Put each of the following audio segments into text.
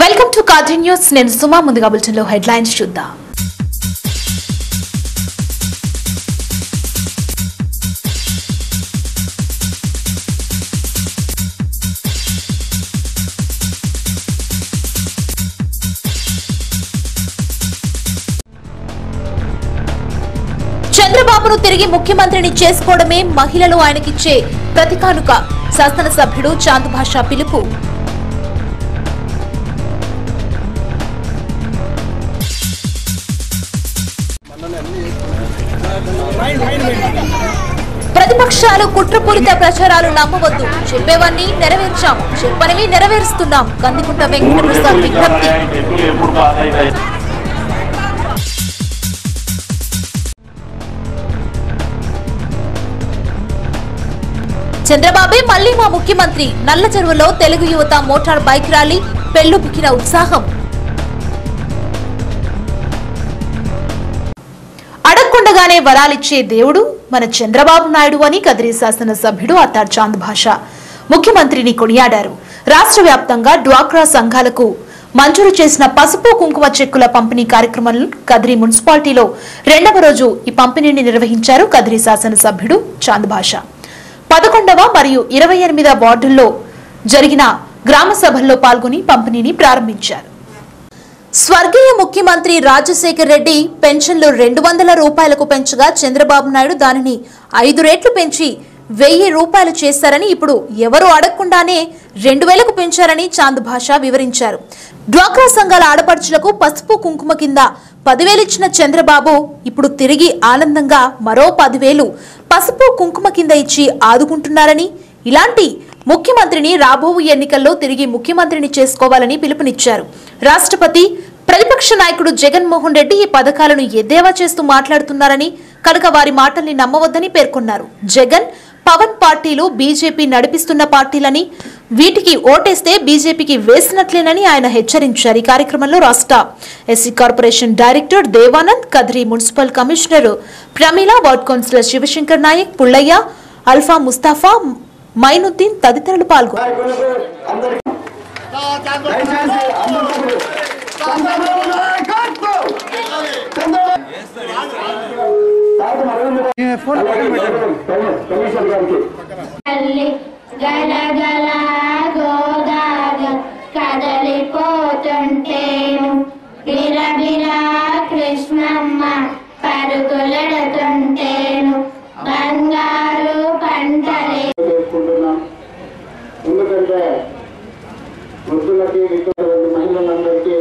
Welcome to Qazi news. నేను సుమా. ముందుగా బులెటిన్లో హెడ్లైన్స్ చూద్దాం. చంద్రబాబును తిరిగి ముఖ్యమంత్రిని చేసుకోవడమే మహిళలు ఆయనకిచ్చే ప్రతికానుక. శాసనసభ్యుడు చాంద్ భాషా పిలుపు. ప్రతిపక్షాలు కుట్రపూరిత ప్రచారాలు నమ్మవద్దు. చెప్పేవన్నీ నెరవేర్చాం, చెప్పనివి నెరవేరుస్తున్నాం. కందికుంట వెంకటప్రసాద్ విజ్ఞప్తి. చంద్రబాబే మళ్లీ మా ముఖ్యమంత్రి. నల్ల చెరువులో తెలుగు యువత మోటార్ బైక్ ర్యాలీ. పెళ్లుబికిన ఉత్సాహం. అడగకుండగానే వరాలిచ్చే దేవుడు మన చంద్రబాబు నాయుడు అని కదిరి శాసనసభ్యుడు అత్తార్ చాంద్ భాషా ముఖ్యమంత్రిని కొనియాడారు. రాష్ట్ర వ్యాప్తంగా డ్వాక్రా సంఘాలకు మంజూరు చేసిన పసుపు కుంకుమ చెక్కుల పంపిణీ కార్యక్రమంలో కదిరి మున్సిపాలిటీలో రెండవ రోజు ఈ పంపిణీని నిర్వహించారు కదిరి శాసనసభ్యుడు చాంద్ భాషా. 11వ మరియు 28వ వార్డుల్లో జరిగిన గ్రామ సభల్లో పాల్గొని పంపిణీని ప్రారంభించారు. స్వర్గీయ ముఖ్యమంత్రి రాజశేఖర్ రెడ్డి పెన్షన్లు 200 రూపాయలకు పెంచగా చంద్రబాబు నాయుడు దానిని 5 రెట్లు పెంచి 1000 రూపాయలు చేశారని, ఇప్పుడు ఎవరు అడగకుండానే 2000కు పెంచారని చాంద్ భాషా వివరించారు. డ్వాక్రా సంఘాల ఆడపడుచులకు పసుపు కుంకుమ కింద 10,000 ఇచ్చిన చంద్రబాబు ఇప్పుడు తిరిగి ఆనందంగా మరో 10,000 పసుపు కుంకుమ కింద ఇచ్చి ఆదుకుంటున్నారని, ఇలాంటి ముఖ్యమంత్రిని రాబోవు ఎన్నికల్లో తిరిగి ముఖ్యమంత్రిని చేసుకోవాలని పిలుపునిచ్చారు. రాష్ట్రపతి ప్రతిపక్ష నాయకుడు జగన్మోహన్ రెడ్డి ఈ పథకాలను ఎద్దేవా చేస్తూ మాట్లాడుతున్నారని, కనుక వారి మాటల్ని నమ్మవద్దని పేర్కొన్నారు. జగన్, పవన్ పార్టీలు బీజేపీ నడిపిస్తున్న పార్టీలని, వీటికి ఓటేస్తే బీజేపీకి వేసినట్లేనని ఆయన హెచ్చరించారు. ఈ కార్యక్రమంలో రాష్ట్ర SC corporation director Devanand, Kadiri municipal commissioner Pramila, ward councillor Shivashankar Nayak, Pullaiah, Alfa Mustafa, Mainuddin తదితరులు పాల్గొన్నారు. కదలిపోతుంటేను బిరబిరా కృష్ణమ్మ పరుగులెడుతుంటేను బంగారు పంటలే. ఎందుకంటే వృద్ధులకి మహిళలందరికీ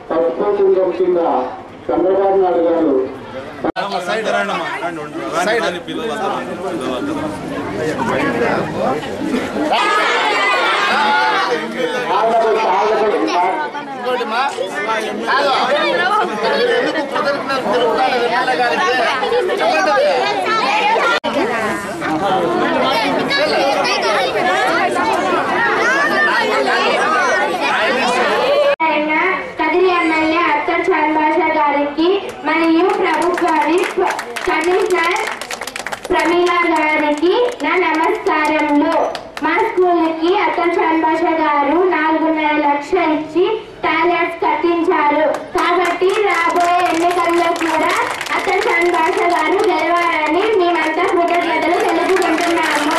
పసుపు కుంకుమ కింద చంద్రబాబు నాయుడు గారు కదిరి ఎమ్మెల్యే అత్తార్ చాంద్ భాషా గారికి మరియు ప్రభుత్వాన్ని కమిషనర్ ప్రమీల గారికి నా నమస్కారములు. మా స్కూల్కి అత్తార్ చాంద్ భాషా గారు 4.5 లక్షలు ఇచ్చి టాయిలెట్స్ కట్టించారు. కాబట్టి రాబోయే ఎన్నికల్లో కూడా అత్తార్ చాంద్ భాషా గారు గెలవాలని మేమంతా కృతజ్ఞతలు తెలుపుకుంటున్నాము.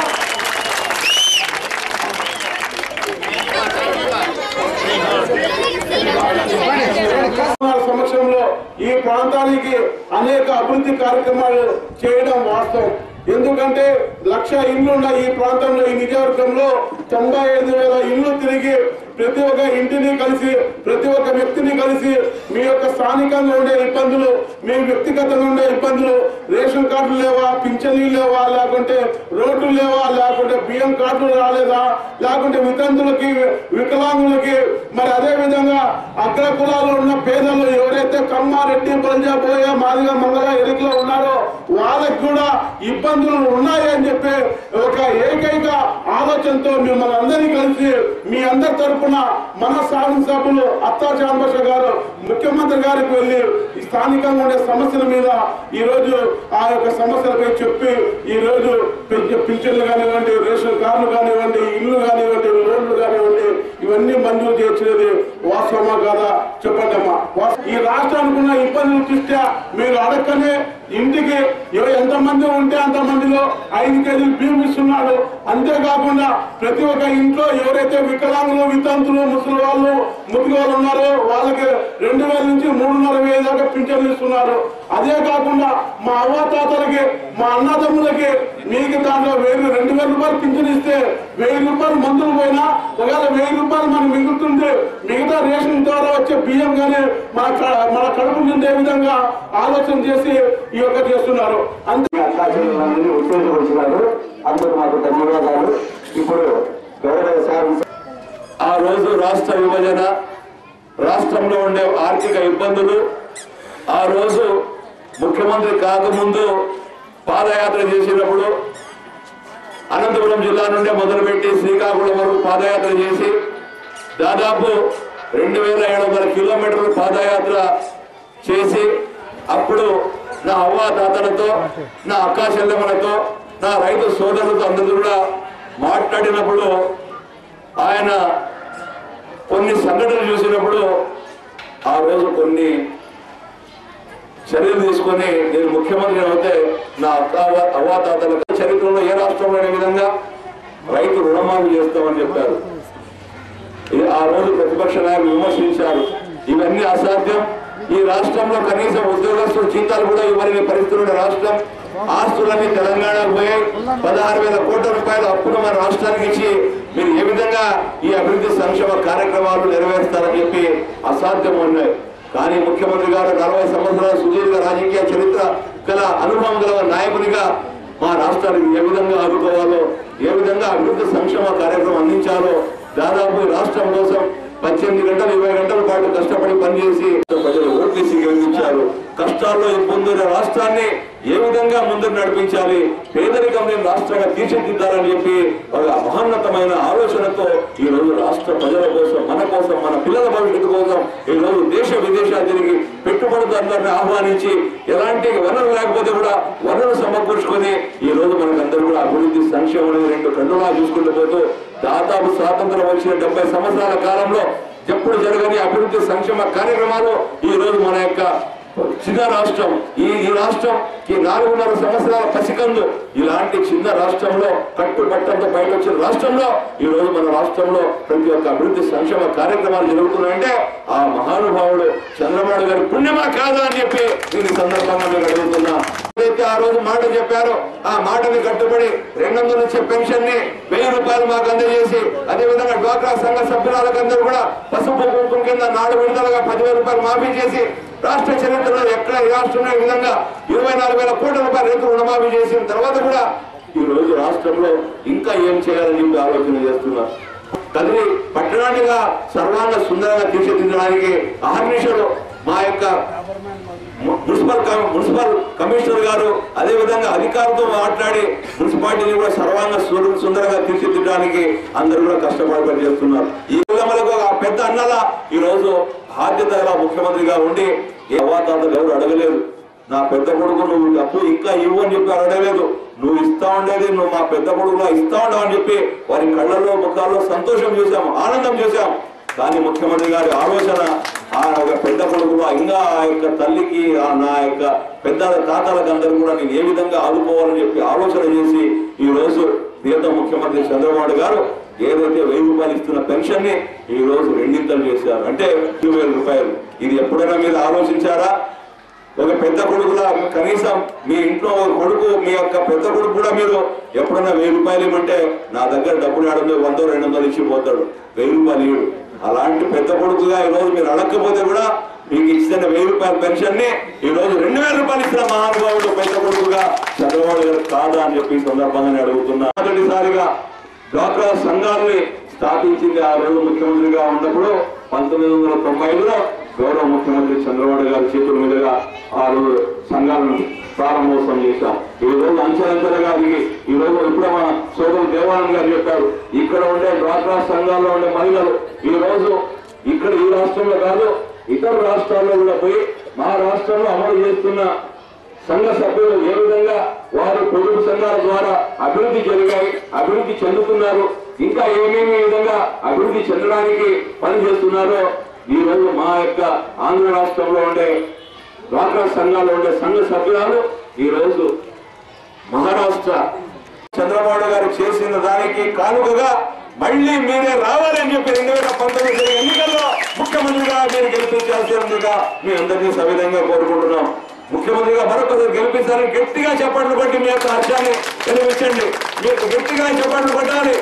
సమక్షంలో ఈ ప్రాంతానికి అనేక అభివృద్ధి కార్యక్రమాలు చేయడం వాస్తవం. ఎందుకంటే 1,00,000 ఇళ్లు ఉన్న ఈ ప్రాంతంలో, ఈ నియోజకవర్గంలో 95,000 ఇళ్లు తిరిగి ప్రతి ఒక్క ఇంటిని కలిసి, ప్రతి ఒక్క వ్యక్తిని కలిసి మీ యొక్క స్థానికంగా ఉండే ఇబ్బందులు, మీ వ్యక్తిగతంగా ఉండే ఇబ్బందులు, రేషన్ కార్డులు లేవా, పింఛన్లు లేవా, లేకుంటే రోడ్లు లేవా, లేకుంటే బియ్యం కార్డులు రాలేదా, లేకుంటే వితంతులకి, వికలాంగులకి, మరి అదే విధంగా అగ్ర కులాల్లో ఉన్న పేదలు ఎవరైతే కమ్మ, రెడ్డి, బలిజ, బోయ, మాదిగ, మంగళ, ఎరుకలో ఉన్నారో వాళ్ళకి కూడా ఇబ్బందులు ఉన్నాయని చెప్పి ఒక ఏకైక ఆలోచనతో మిమ్మల్ని అందరినీ కలిసి మీ అందరి తరఫున మన శాసనసభ్యులు అత్తార్ చాంద్ భాషా గారు ముఖ్యమంత్రి గారికి వెళ్లి స్థానికంగా ఉండే సమస్యల మీద ఈ రోజు ఆ యొక్క సమస్యలపై చెప్పి ఈ రోజు పింఛన్లు కానివ్వండి, రేషన్ కార్డులు కానివ్వండి, ఇల్లు కానివ్వండి, లోన్లు కానివ్వండి, ఇవన్నీ మంజూరు చేసినది వాస్తవమా కాదా చెప్పండమ్మా. ఈ రాష్ట్రానికి ఉన్న ఇబ్బందులు చూస్తే మీరు అడగనే ఇంటికి ఎంతమంది ఉంటే అంతమందిలో 5 కేజీలు బియ్యం ఇస్తున్నాడు. అంతేకాకుండా ప్రతి ఒక్క ఇంట్లో ఎవరైతే వికలాంగులు, వితంతులు, ముసలి వాళ్ళు, ముదిగి వాళ్ళు ఉన్నారో వాళ్ళకి 2000 నుంచి 3,500 దాకా పింఛన్లు ఇస్తున్నారు. అదే కాకుండా మా అవ్వాతాతలకి, మా అన్నదమ్ములకి మీకు దాంట్లో 2,000 రూపాయలు పింఛన్ ఇస్తే 1000 రూపాయలు మందులు పోయినా ఒకవేళ 1000 రూపాయలు మనకు మిగులుతుంది. మిగతా రేషన్ ద్వారా వచ్చే బియ్యం కానీ మన కడుపు నిండే విధంగా ఆలోచన చేసి ఈ యొక్క చేస్తున్నారు. ఉత్తేజపరిచినారు. అందుకు మాకు ధన్యవాదాలు. ఇప్పుడు ఆ రోజు రాష్ట్ర విభజన, రాష్ట్రంలో ఉండే ఆర్థిక ఇబ్బందులు, ఆ రోజు ముఖ్యమంత్రి కాకముందు పాదయాత్ర చేసినప్పుడు అనంతపురం జిల్లా నుండి మొదలుపెట్టి శ్రీకాకుళం వరకు పాదయాత్ర చేసి దాదాపు 2,700 కిలోమీటర్లు పాదయాత్ర చేసి అప్పుడు నా అవ్వాతాతలతో, నా అక్కా చెల్లెమ్మలతో, నా రైతు సోదరులతో అందరూ కూడా మాట్లాడినప్పుడు ఆయన కొన్ని సంఘటనలు చూసినప్పుడు ఆ రోజు కొన్ని చర్యలు తీసుకొని నేను ముఖ్యమంత్రి అయితే నా అవ్వాతాతల చరిత్రలో ఏ రాష్ట్రంలో లేని విధంగా రైతు రుణమాఫీ చేస్తామని చెప్పారు. ఆ రోజు ప్రతిపక్ష నాయకులు విమర్శించారు, ఇవన్నీ అసాధ్యం, ఈ రాష్ట్రంలో కనీసం ఉద్యోగస్తుల జీతాలు కూడా ఇవ్వలేని పరిస్థితులు రాష్ట్రం, ఆస్తులన్నీ తెలంగాణకు పోయాయి, 16,000 కోట్ల రూపాయల అప్పును మన రాష్ట్రానికి ఇచ్చి మీరు ఏ విధంగా ఈ అభివృద్ధి సంక్షేమ కార్యక్రమాలు నెరవేరుస్తారని చెప్పి అసాధ్యం ఉన్నాయి. కానీ ముఖ్యమంత్రి గారు 40 సంవత్సరాల సుదీర్ఘ రాజకీయ చరిత్ర గల అనుభవం గల నాయకునిగా మా రాష్ట్రానికి ఏ విధంగా ఆదుకోవాలో, ఏ విధంగా అభివృద్ధి సంక్షేమ కార్యక్రమం అందించాలో దాదాపు రాష్ట్రం కోసం 18 గంటలు 20 గంటల పాటు కష్టపడి పనిచేసి ప్రజలు ఓట్లేసి గెలిపించారు. కష్టాల్లో ఇబ్బందుల రాష్ట్రాన్ని ఏ విధంగా ముందుకు నడిపించాలి, పేదరికం లేని రాష్ట్రంగా తీర్చిదిద్దాలని చెప్పి ఒక మహోన్నతమైన ఆలోచనతో ఈ రోజు రాష్ట్ర ప్రజల కోసం, మన కోసం, మన పిల్లల భవిష్యత్తు కోసం ఈ రోజు దేశ విదేశాలు తిరిగి పెట్టుబడిదారులను ఆహ్వానించి ఎలాంటి వనరులు లేకపోతే కూడా వనరులు సమకూర్చుకొని ఈ రోజు మనకందరూ కూడా అభివృద్ధి సంక్షేమం 2 కన్నులా చూసుకుంటూ పోతూ దాదాపు స్వాతంత్రం వచ్చిన 70 సంవత్సరాల కాలంలో ఎప్పుడు జరగని అభివృద్ధి సంక్షేమ కార్యక్రమాలు ఈ రోజు మన యొక్క చిన్న రాష్ట్రం, ఈ రాష్ట్రం ఈ 4.5 సంవత్సరాల పసికందు ఇలాంటి చిన్న రాష్ట్రంలో కట్టుబట్టంతో బయట వచ్చిన రాష్ట్రంలో ఈ రోజు మన రాష్ట్రంలో ప్రతి ఒక్క అభివృద్ధి సంక్షేమ కార్యక్రమాలు జరుగుతున్నాయంటే ఆ మహానుభావుడు చంద్రబాబు గారి పుణ్యమా కాదా అని చెప్పి దీని సందర్భంగా మేము అడుగుతున్నా. ఏదైతే ఆ రోజు మాట చెప్పారో ఆ మాటని కట్టుబడి 200 వచ్చే పెన్షన్ ని 1000 రూపాయలు మాకు అందజేసి, అదేవిధంగా డ్వాక్రా సంఘ సభ్యురాలకందరూ కూడా పసుపు కుంకుమ కింద 4 విడతలుగా 10,000 రూపాయలు మాఫీ చేసి రాష్ట్ర చరిత్రలో ఎక్కడ ఈ రాష్ట్రంలో ఈ విధంగా 24,000 కోట్ల రూపాయలు రైతు రుణమాఫీ చేసిన తర్వాత కూడా ఈ రోజు రాష్ట్రంలో ఇంకా ఏం చేయాలని చెప్పి ఆలోచన చేస్తున్నారు. కదిరి పట్టణాన్నిగా సర్వాంగ సుందరంగా తీర్చిదిద్దడానికి అహర్నిశలు మా యొక్క మున్సిపల్ కమిషనర్ గారు అదేవిధంగా అధికారులతో మాట్లాడి మున్సిపాలిటీని కూడా సర్వాంగ సుందరంగా తీర్చిదిద్దడానికి అందరూ కూడా కష్టపడి పనిచేస్తున్నారు. ఈ మనకు ఆ పెద్ద అన్నలా ఈ రోజు బాధ్యత ముఖ్యమంత్రిగా ఉండి ఏ అవాతాతలు ఎవరు అడగలేదు. నా పెద్ద కొడుకు నువ్వు డబ్బు ఇంకా ఇవ్వు అని చెప్పి అడగలేదు. నువ్వు ఇస్తా ఉండేది నువ్వు మా పెద్ద కొడుకులా ఇస్తా ఉండవు అని చెప్పి వారి కళ్ళల్లో ముఖాల్లో సంతోషం చూసాం, ఆనందం చూసాం. కానీ ముఖ్యమంత్రి గారి ఆలోచన ఆ యొక్క పెద్ద కొడుకులో ఇంకా ఆ యొక్క తల్లికి నా యొక్క పెద్ద తాతలకు అందరూ కూడా నేను ఏ విధంగా ఆదుకోవాలని చెప్పి ఆలోచన చేసి ఈ రోజు ప్రియతమ ముఖ్యమంత్రి చంద్రబాబు గారు ఏదైతే 1000 రూపాయలు ఇస్తున్న పెన్షన్ ని ఈ రోజు 2 చేశారు. అంటే 2000 రూపాయలు. ఇది ఎప్పుడైనా మీరు ఆలోచించారా? ఒక పెద్ద కొడుకులా కనీసం మీ ఇంట్లో కొడుకు మీ యొక్క పెద్ద కొడుకు కూడా మీరు ఎప్పుడైనా 1000 రూపాయలు ఇవ్వమంటే నా దగ్గర డబ్బులు 100 200 ఇచ్చిపోతాడు, 1000 రూపాయలు ఇవ్వడు. అలాంటి పెద్ద కొడుకుగా ఈ రోజు మీరు అడగకపోతే కూడా మీకు ఇచ్చిన 1000 రూపాయల పెన్షన్ ని ఈ రోజు 2000 రూపాయలు ఇచ్చిన మహానుభావుడు పెద్ద కొడుకుగా చంద్రబాబు గారు కాదా అని చెప్పి సందర్భంగా అడుగుతున్నా. మొదటిసారిగా డ్వాక్రా సంఘాలని స్థాపించింది ఆ రోజు ముఖ్యమంత్రిగా ఉన్నప్పుడు 1990లో గౌరవ ముఖ్యమంత్రి చంద్రబాబు గారి చేతుల మీదుగా ఆ రోజు సంఘాలను ప్రారంభోత్సవం చేశాం. ఈ రోజు అంచెలంచెలుగా ఈ రోజు ఇప్పుడు మన సోదరు దేవానంద్ గారు చెప్పారు, ఇక్కడ ఉండే డ్వాక్రా సంఘాల్లో ఉండే మహిళలు ఈ రోజు ఇక్కడ ఈ రాష్ట్రంలో కాదు ఇతర రాష్ట్రాల్లో కూడా పోయి మా రాష్ట్రంలో అమలు చేస్తున్న సంఘ సభ్యులు ఏ విధంగా వారు పొదుపు సంఘాల ద్వారా అభివృద్ధి జరిగాయి, అభివృద్ధి చెందుతున్నారు, ఇంకా ఏమేమి విధంగా అభివృద్ధి చెందడానికి పనిచేస్తున్నారో ఈ రోజు మా యొక్క ఆంధ్ర రాష్ట్రంలో ఉండే డ్వాక్రా సంఘాల్లో ఉండే సంఘ సభ్యురాలు ఈ రోజు మహారాష్ట్ర చంద్రబాబు గారు చేసిన దానికి కానుకగా మళ్ళీ మీరే రావాలని చెప్పి 2019 ఎన్నికల్లో ముఖ్యమంత్రిగా మీరు గెలిపించాల్సిందిగా మీ అందరినీ సవిధంగా కోరుకుంటున్నాం. ముఖ్యమంత్రిగా మరొకసారి గెలిపించాలని గట్టిగా చెప్పట్లు కొట్టి మీ యొక్క హర్షాన్ని గెలిపించండి. మీకు గట్టిగా చెప్పట్లు కొట్టాలి.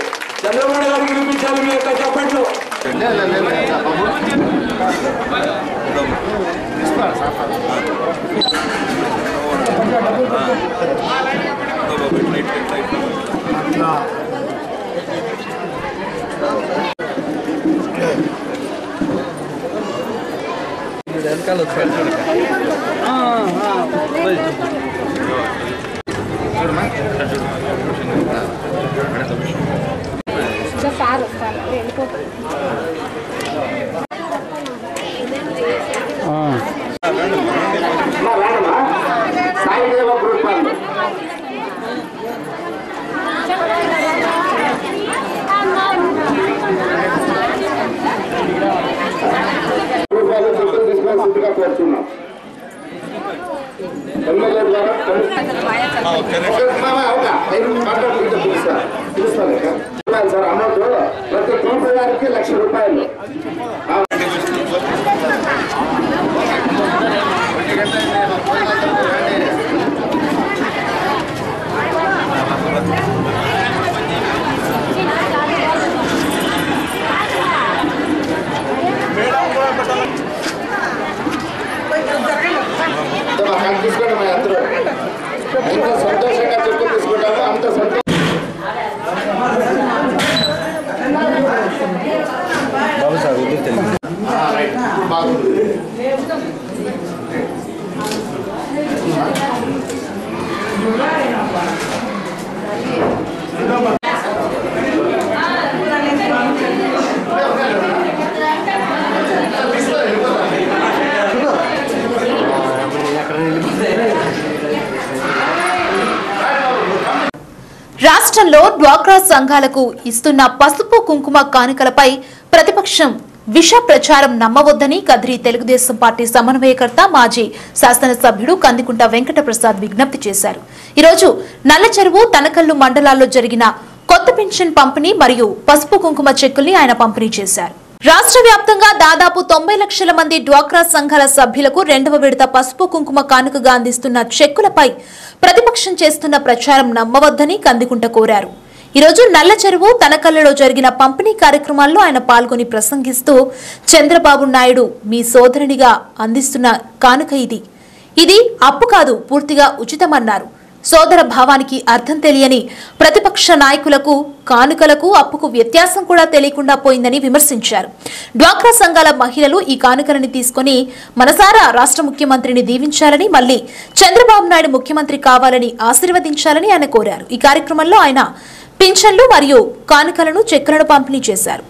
చంద్రబాబు గారు గెలిపించాలి మీ యొక్క చెప్పట్లు. సార్ అమౌంట్ ప్రతి గ్రూప్ గారికి ₹1,00,000. తీసుకోండి మా అందరూ ఎంత సంతోషంగా చెప్పు తీసుకుంటామో అంత సంతోషం. బాబు సార్ బాగుంది. రాష్ట్రంలో డ్వాక్రా సంఘాలకు ఇస్తున్న పసుపు కుంకుమ కానుకలపై ప్రతిపక్షం విష ప్రచారం నమ్మవద్దని కదిరి తెలుగుదేశం పార్టీ సమన్వయకర్త మాజీ శాసనసభ్యుడు కందికుంట వెంకట ప్రసాద్ విజ్ఞప్తి చేశారు. ఈరోజు నల్లచెరువు తనకల్లు మండలాల్లో జరిగిన కొత్త పెన్షన్ పంపిణీ మరియు పసుపు కుంకుమ చెక్కుల్ని ఆయన పంపిణీ చేశారు. రాష్ట్ర వ్యాప్తంగా దాదాపు 90 లక్షల మంది డ్వాక్రా సంఘాల సభ్యులకు 2వ విడత పసుపు కుంకుమ కానుకగా అందిస్తున్న చెక్కులపై ప్రతిపక్షం చేస్తున్న ప్రచారం నమ్మవద్దని కందికుంట కోరారు. ఈరోజు నల్లచెరువు తనకల్లులో జరిగిన పంపిణీ కార్యక్రమాల్లో ఆయన పాల్గొని ప్రసంగిస్తూ చంద్రబాబు నాయుడు మీ సోదరునిగా అందిస్తున్న కానుక ఇది అప్పు కాదు, పూర్తిగా ఉచితమన్నారు. సోదర భావానికి అర్థం తెలియని ప్రతిపక్ష నాయకులకు కానుకలకు అప్పుకు వ్యత్యాసం కూడా తెలియకుండా పోయిందని విమర్శించారు. డ్వాక్రా సంఘాల మహిళలు ఈ కానుకలను తీసుకుని మనసారా రాష్ట్ర ముఖ్యమంత్రిని దీవించాలని, మళ్లీ చంద్రబాబు నాయుడు ముఖ్యమంత్రి కావాలని ఆశీర్వదించాలని ఆయన కోరారు. ఈ కార్యక్రమంలో ఆయన పింఛన్లు మరియు కానుకలను చెక్కులను పంపిణీ చేశారు.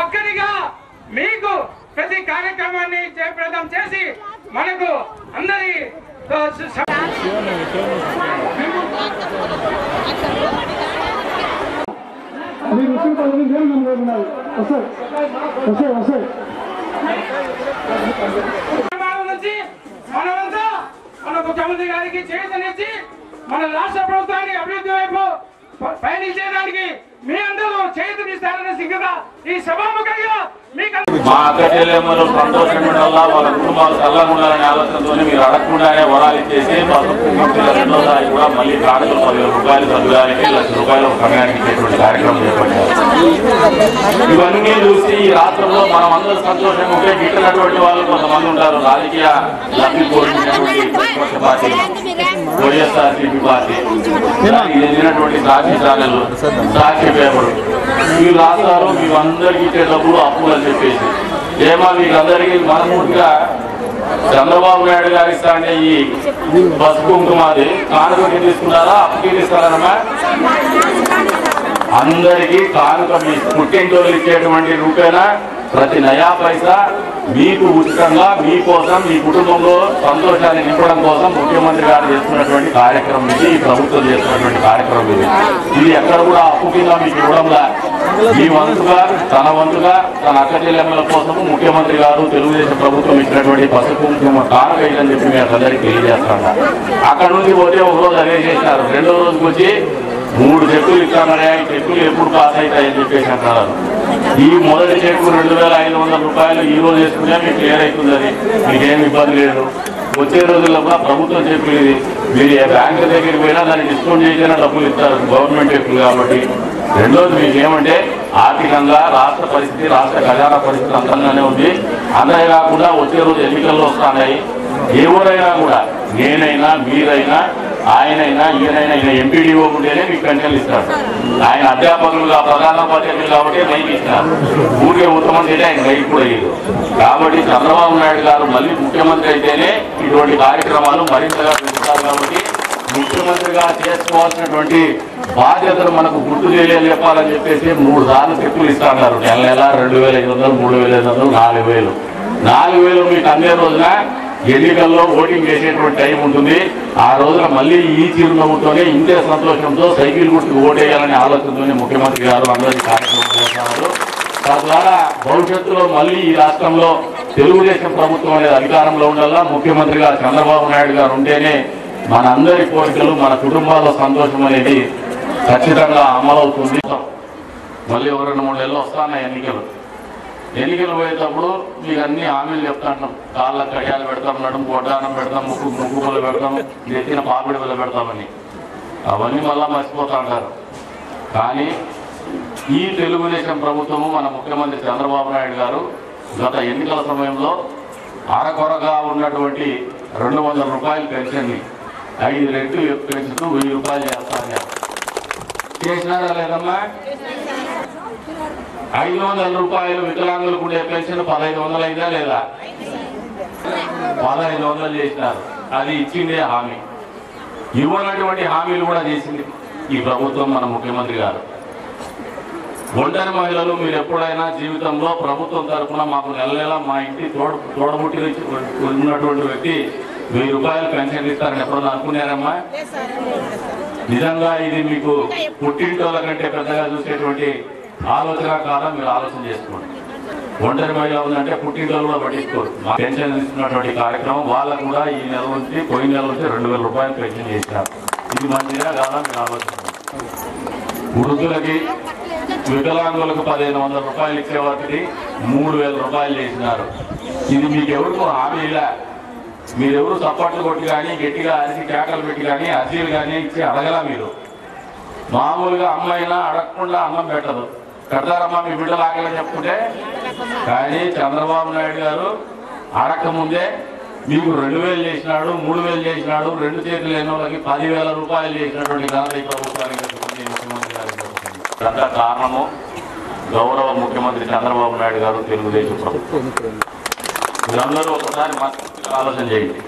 ఒక్కరిగా మీకు ప్రతి కార్యక్రమాన్ని జయప్రదం చేసి మనకు అందరి నుంచి మనమంతా మన ముఖ్యమంత్రి గారికి చేతనిచ్చి మన రాష్ట్ర ప్రభుత్వాన్ని అభివృద్ధి వైపు పయనించేదానికి మీ అందరూ చేతుని ప్రకటిస్తారని సిగ్గుగా ఈ సభాముఖంగా మీకు మా అక్క చెల్లెమ్మలు సంతోషంగా ఉండాలా, వాళ్ళ కుటుంబాలు చల్లగా ఉండాలనే ఆలోచనతోనే మీరు అడగకుండానే వరాలు ఇచ్చేసి రెండోసారి కూడా మళ్ళీ కానుకలు 10,000 రూపాయలు చదువుడానికి ₹1,00,000 ఒక సమయానికి ఇచ్చేటువంటి కార్యక్రమం చేపట్టారు. ఇవన్నీ చూసి ఈ రాష్ట్రంలో మనం అందరూ సంతోషంగా ఉంటే గిట్టినటువంటి వాళ్ళు కొంతమంది ఉంటారు. రాజకీయ లబ్ధి కోరుకునేటువంటి ప్రతిపక్ష పార్టీ, వైఎస్ఆర్సీపీ పార్టీ, చెందినటువంటి సాక్షి ఛానల్, సాక్షి పేపర్, మీరు రాస్తారు మీకు అందరికీ ఇచ్చే డబ్బులు అప్పులు అని చెప్పేసి. ఏమో మీకు అందరికీ మనస్ఫూర్తిగా చంద్రబాబు నాయుడు గారు ఇస్తా అంటే ఈ పసుపు కుంకుమాది కానుకకి తీసుకున్నారా, అప్పుకి తీసుకున్నారమ్మా? అందరికీ కానుక మీ పుట్టింటోళ్ళు ఇచ్చేటువంటి రూపేనా ప్రతి నయా పైసా మీకు ఉచితంగా మీకోసం మీ కుటుంబంలో సంతోషాన్ని నింపడం కోసం ముఖ్యమంత్రి గారు చేస్తున్నటువంటి కార్యక్రమం ఇది, ఈ ప్రభుత్వం చేస్తున్నటువంటి కార్యక్రమం ఇది. ఇది ఎక్కడ కూడా అప్పు కింద మీకు ఇవ్వడంలా మీ వంతుగా తన వంతుగా తన అక్క చెల్లెమ్మల కోసము ముఖ్యమంత్రి గారు తెలుగుదేశం ప్రభుత్వం ఇచ్చినటువంటి పసుపు కుంకుమ కానుక ఇదని చెప్పి మేము అందరికీ తెలియజేస్తాం. అక్కడ నుంచి పోతే ఒక రోజు అదే చేసినారు, రెండో రోజుకి వచ్చి 3 చెక్కులు ఇస్తామనే, ఈ చెక్కులు ఎప్పుడు పాస్ అవుతాయని చెప్పేసి అంటారు. ఈ మొదటి చెక్కు 2,500 రూపాయలు ఈ రోజు వేసుకుంటే మీకు క్లియర్ అవుతుంది, అది మీకేమి ఇబ్బంది లేదు. వచ్చే రోజుల్లో కూడా ప్రభుత్వం చెక్కులు ఇది, మీరు ఏ బ్యాంకు దగ్గరికి పోయినా దాన్ని డిస్కౌంట్ చేసినా డబ్బులు ఇస్తారు, గవర్నమెంట్ చెక్కులు కాబట్టి. రెండోది మీకు ఏమంటే ఆర్థికంగా రాష్ట్ర పరిస్థితి, రాష్ట్ర ఖజానా పరిస్థితి అంతంగానే ఉంది. అన్నయ్య కాకుండా వచ్చే రోజు ఎన్నికల్లో వస్తున్నాయి. ఎవరైనా కూడా, నేనైనా మీరైనా ఆయనైనా ఈయనైనా ఈయన ఎంపీడీఓ ఉంటేనే మీకు పెన్షన్లు ఇస్తారు. ఆయన అధ్యాపకులుగా ప్రధానోపాధ్యాయులు కాబట్టి మైక్ ఇస్తారు, ఊరికే ఉత్తమం చేస్తే ఆయన మైక్ కూడా ఇయ్యదు. కాబట్టి చంద్రబాబు నాయుడు గారు మళ్ళీ ముఖ్యమంత్రి అయితేనే ఇటువంటి కార్యక్రమాలు మరింతగా పెంచుతారు. కాబట్టి ముఖ్యమంత్రిగా చేసుకోవాల్సినటువంటి బాధ్యతను మనకు గుర్తు చేయలేని చెప్పాలని చెప్పేసి 3 సార్లు చెక్కులు ఇస్తున్నారు. నెల 2,500, 3,500, 4,000. 4,000 మీకు అందే రోజున ఎన్నికల్లో ఓటింగ్ చేసేటువంటి టైం ఉంటుంది. ఆ రోజున మళ్ళీ ఈ చిరునవ్వుతోనే ఇంతే సంతోషంతో సైకిల్ గుర్తుకు ఓటేయాలనే ఆలోచనతోనే ముఖ్యమంత్రి గారు అందరి కార్యక్రమం చేస్తున్నారు. తద్వారా భవిష్యత్తులో మళ్ళీ ఈ రాష్ట్రంలో తెలుగుదేశం ప్రభుత్వం అనేది అధికారంలో ఉండాలా, ముఖ్యమంత్రిగా చంద్రబాబు నాయుడు గారు ఉంటేనే మన అందరి కోరికలు, మన కుటుంబాల సంతోషం అనేది ఖచ్చితంగా అమలవుతుంది. మళ్ళీ 2-3 నెలలు వస్తున్నాయి ఎన్నికలు పోయేటప్పుడు మీకు అన్ని హామీలు చెప్తాంటాం. కాళ్ళ కడియాలు పెడతాం, నడుము కొట్టానం పెడతాం, ముక్కు పొల పెడతాం, ఎత్తిన పాపిడి పొల పెడతామని అవన్నీ మళ్ళా మర్చిపోతా ఉంటారు. కానీ ఈ తెలుగుదేశం ప్రభుత్వము, మన ముఖ్యమంత్రి చంద్రబాబు నాయుడు గారు గత ఎన్నికల సమయంలో అరకొరగా ఉన్నటువంటి 200 రూపాయల పెన్షన్ని 5 రెట్లు పెంచుతూ 1000 రూపాయలు చేస్తాను చేసినారా లేదమ్మా? 500 రూపాయలు వికలాంగులకు ఉండే పెన్షన్ 1,500 అయిందా లేదా? 1,500 చేసినారు. అది ఇచ్చిందే హామీ. ఇవ్వనటువంటి హామీలు కూడా చేసింది ఈ ప్రభుత్వం, మన ముఖ్యమంత్రి గారు. ఒంటరి మహిళలు, మీరు ఎప్పుడైనా జీవితంలో ప్రభుత్వం తరఫున మాకు నెల మా ఇంటి తోడబుట్టి ఉన్నటువంటి వ్యక్తి 1000 రూపాయలు పెన్షన్ ఇస్తారని ఎప్పుడన్నా అనుకున్నారమ్మా? నిజంగా ఇది మీకు పుట్టింటోళ్ళ కంటే పెద్దగా చూసేటువంటి ఆలోచన కాదా? మీరు ఆలోచన చేసుకోండి. ఒంటరి మహిళ ఉందంటే పుట్టింటోళ్ళు కూడా పట్టించుకోరు. పెన్షన్ ఇస్తున్నటువంటి కార్యక్రమం వాళ్ళకు కూడా ఈ నెల నుంచి, పోయిన నెల నుంచి 2,000 రూపాయలు పెన్షన్ చేసినారు. ఇది మంచిగా కాదా? మీరు ఆలోచించండి. వృద్ధులకి, వికలాంగులకు 1,500 రూపాయలు ఇచ్చే వాటికి 3,000 రూపాయలు చేసినారు. ఇది మీకు ఎవరికో హామీలా? మీరెవరు చప్పట్లు కొట్టి కానీ, గట్టిగా అరిసి కేకలు పెట్టి కానీ, అర్జీలు కానీ ఇచ్చి అడగలా? మీరు మామూలుగా అమ్మైనా అడగకుండా అన్నం పెట్టదు. పెడతారమ్మా మీ బిడ్డలు ఆకలని చెప్పుకుంటే? కానీ చంద్రబాబు నాయుడు గారు అడగకముందే మీకు 2,000 చేసినాడు, 3,000 చేసినాడు, 2 చేతులు లేని వాళ్ళకి 10,000 రూపాయలు చేసినటువంటి ఘనత ఈ ప్రభుత్వానికి ముఖ్యమంత్రి గారి అంత కారణము గౌరవ ముఖ్యమంత్రి చంద్రబాబు నాయుడు గారు, తెలుగుదేశం ప్రభుత్వం. మీరందరూ ఒకసారి మనస్ఫూర్తిగా ఆలోచన చేయండి.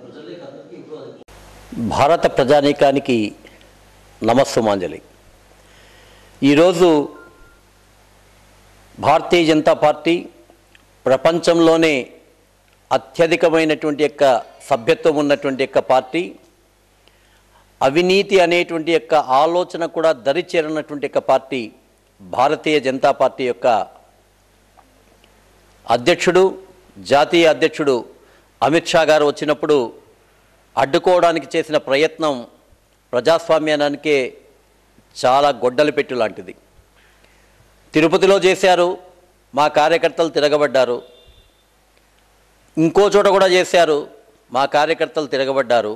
ప్రజలే అందరికీ ఇప్పుడు భారత ప్రజానీకానికి నమస్సుమాంజలి. ఈరోజు భారతీయ జనతా పార్టీ ప్రపంచంలోనే అత్యధికమైనటువంటి యొక్క సభ్యత్వం ఉన్నటువంటి యొక్క పార్టీ, అవినీతి అనేటువంటి యొక్క ఆలోచన కూడా దరిచేరనటువంటి యొక్క పార్టీ భారతీయ జనతా పార్టీ యొక్క అధ్యక్షుడు, జాతీయ అధ్యక్షుడు అమిత్ షా గారు వచ్చినప్పుడు అడ్డుకోవడానికి చేసిన ప్రయత్నం ప్రజాస్వామ్యానికే చాలా గొడ్డలి పెట్టు లాంటిది. తిరుపతిలో చేశారు, మా కార్యకర్తలు తిరగబడ్డారు. ఇంకో చోట కూడా చేశారు, మా కార్యకర్తలు తిరగబడ్డారు.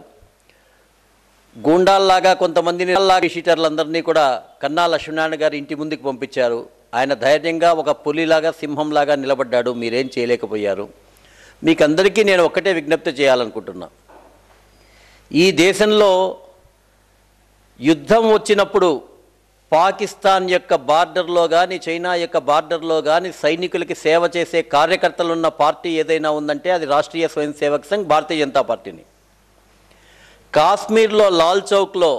గూండాల్లాగా కొంతమందిని షీటర్లందరినీ కూడా కన్నా లక్ష్మీనారాయణ గారి ఇంటి ముందుకు పంపించారు. ఆయన ధైర్యంగా ఒక పులిలాగా సింహంలాగా నిలబడ్డాడు. మీరేం చేయలేకపోయారు. మీకందరికీ నేను ఒక్కటే విజ్ఞప్తి చేయాలనుకుంటున్నా. ఈ దేశంలో యుద్ధం వచ్చినప్పుడు పాకిస్తాన్ యొక్క బార్డర్లో కానీ, చైనా యొక్క బార్డర్లో కానీ సైనికులకి సేవ చేసే కార్యకర్తలు ఉన్న పార్టీ ఏదైనా ఉందంటే అది రాష్ట్రీయ స్వయం సేవక్ సంఘ్ భారతీయ జనతా పార్టీని. కాశ్మీర్లో లాల్ చౌక్లో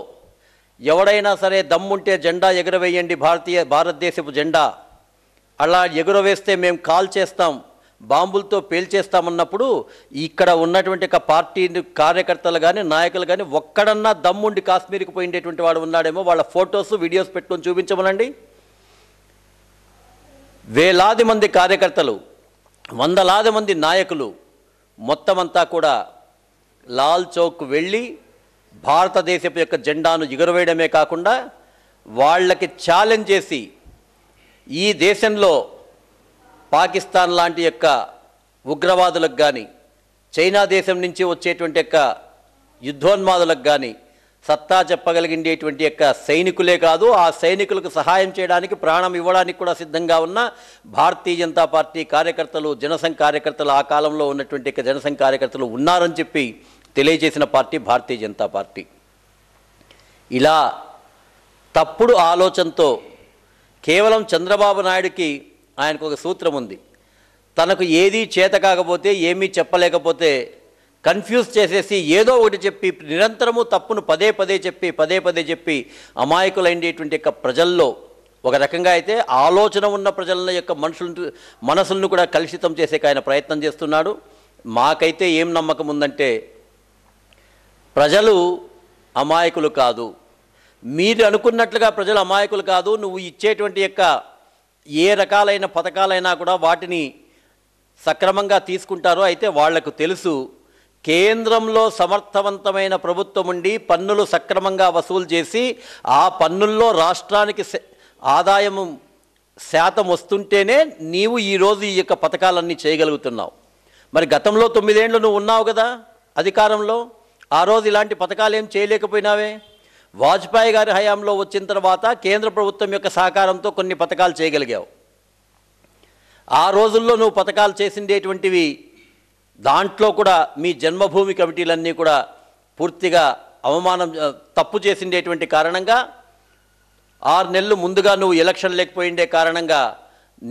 ఎవడైనా సరే దమ్ముంటే జెండా ఎగురవేయండి, భారతదేశపు జెండా, అలా ఎగురవేస్తే మేము కాల్ చేస్తాం, బాంబులతో పేల్చేస్తామన్నప్పుడు ఇక్కడ ఉన్నటువంటి ఒక పార్టీ కార్యకర్తలు కానీ, నాయకులు కానీ ఒక్కడన్నా దమ్ముండి కాశ్మీర్కి పోయిండేటువంటి వాడు ఉన్నాడేమో. వాళ్ళ ఫొటోస్, వీడియోస్ పెట్టుకొని చూపించమనండి. వేలాది మంది కార్యకర్తలు, వందలాది మంది నాయకులు మొత్తం అంతా కూడా లాల్ చౌక్ వెళ్ళి భారతదేశపు యొక్క జెండాను ఎగురవేయడమే కాకుండా వాళ్ళకి ఛాలెంజ్ చేసి ఈ దేశంలో పాకిస్తాన్ లాంటి యొక్క ఉగ్రవాదులకు కానీ, చైనా దేశం నుంచి వచ్చేటువంటి యొక్క యుద్ధోన్మాదులకు కానీ సత్తా చెప్పగలిగేటువంటి యొక్క సైనికులే కాదు, ఆ సైనికులకు సహాయం చేయడానికి, ప్రాణం ఇవ్వడానికి కూడా సిద్ధంగా ఉన్న భారతీయ జనతా పార్టీ కార్యకర్తలు, జనసంఘ్ కార్యకర్తలు, ఆ కాలంలో ఉన్నటువంటి యొక్క జనసంఘ్ కార్యకర్తలు ఉన్నారని చెప్పి తెలియజేసిన పార్టీ భారతీయ జనతా పార్టీ. ఇలా తప్పుడు ఆలోచనతో కేవలం చంద్రబాబు నాయుడుకి ఆయనకు ఒక సూత్రం ఉంది. తనకు ఏదీ చేత కాకపోతే, ఏమీ చెప్పలేకపోతే కన్ఫ్యూజ్ చేసేసి ఏదో ఒకటి చెప్పి నిరంతరము తప్పును పదే పదే చెప్పి అమాయకులైనటువంటి యొక్క ప్రజల్లో ఒక రకంగా అయితే ఆలోచన ఉన్న ప్రజల యొక్క మనసులను కూడా కలుషితం చేసే ఆయన ప్రయత్నం చేస్తున్నాడు. మాకైతే ఏం నమ్మకం ఉందంటే ప్రజలు అమాయకులు కాదు, మీరు అనుకున్నట్లుగా ప్రజలు అమాయకులు కాదు. నువ్వు ఇచ్చేటువంటి యొక్క ఏ రకాలైన పథకాలైనా కూడా వాటిని సక్రమంగా తీసుకుంటారో. అయితే వాళ్లకు తెలుసు, కేంద్రంలో సమర్థవంతమైన ప్రభుత్వం ఉండి పన్నులు సక్రమంగా వసూలు చేసి ఆ పన్నుల్లో రాష్ట్రానికి ఆదాయం శాతం వస్తుంటేనే నీవు ఈరోజు ఈ యొక్క పథకాలన్నీ చేయగలుగుతున్నావు. మరి గతంలో 9 ఏళ్ళు నువ్వు ఉన్నావు కదా అధికారంలో, ఆ రోజు ఇలాంటి పథకాలు ఏం చేయలేకపోయినావే. వాజ్పేయి గారి హయాంలో వచ్చిన తర్వాత కేంద్ర ప్రభుత్వం యొక్క సహకారంతో కొన్ని పథకాలు చేయగలిగావు. ఆ రోజుల్లో నువ్వు పథకాలు చేసిండేటువంటివి దాంట్లో కూడా మీ జన్మభూమి కమిటీలన్నీ కూడా పూర్తిగా తప్పు చేసిండేటువంటి కారణంగా 6 నెలలు ముందుగా నువ్వు ఎలక్షన్ లేకపోయిండే కారణంగా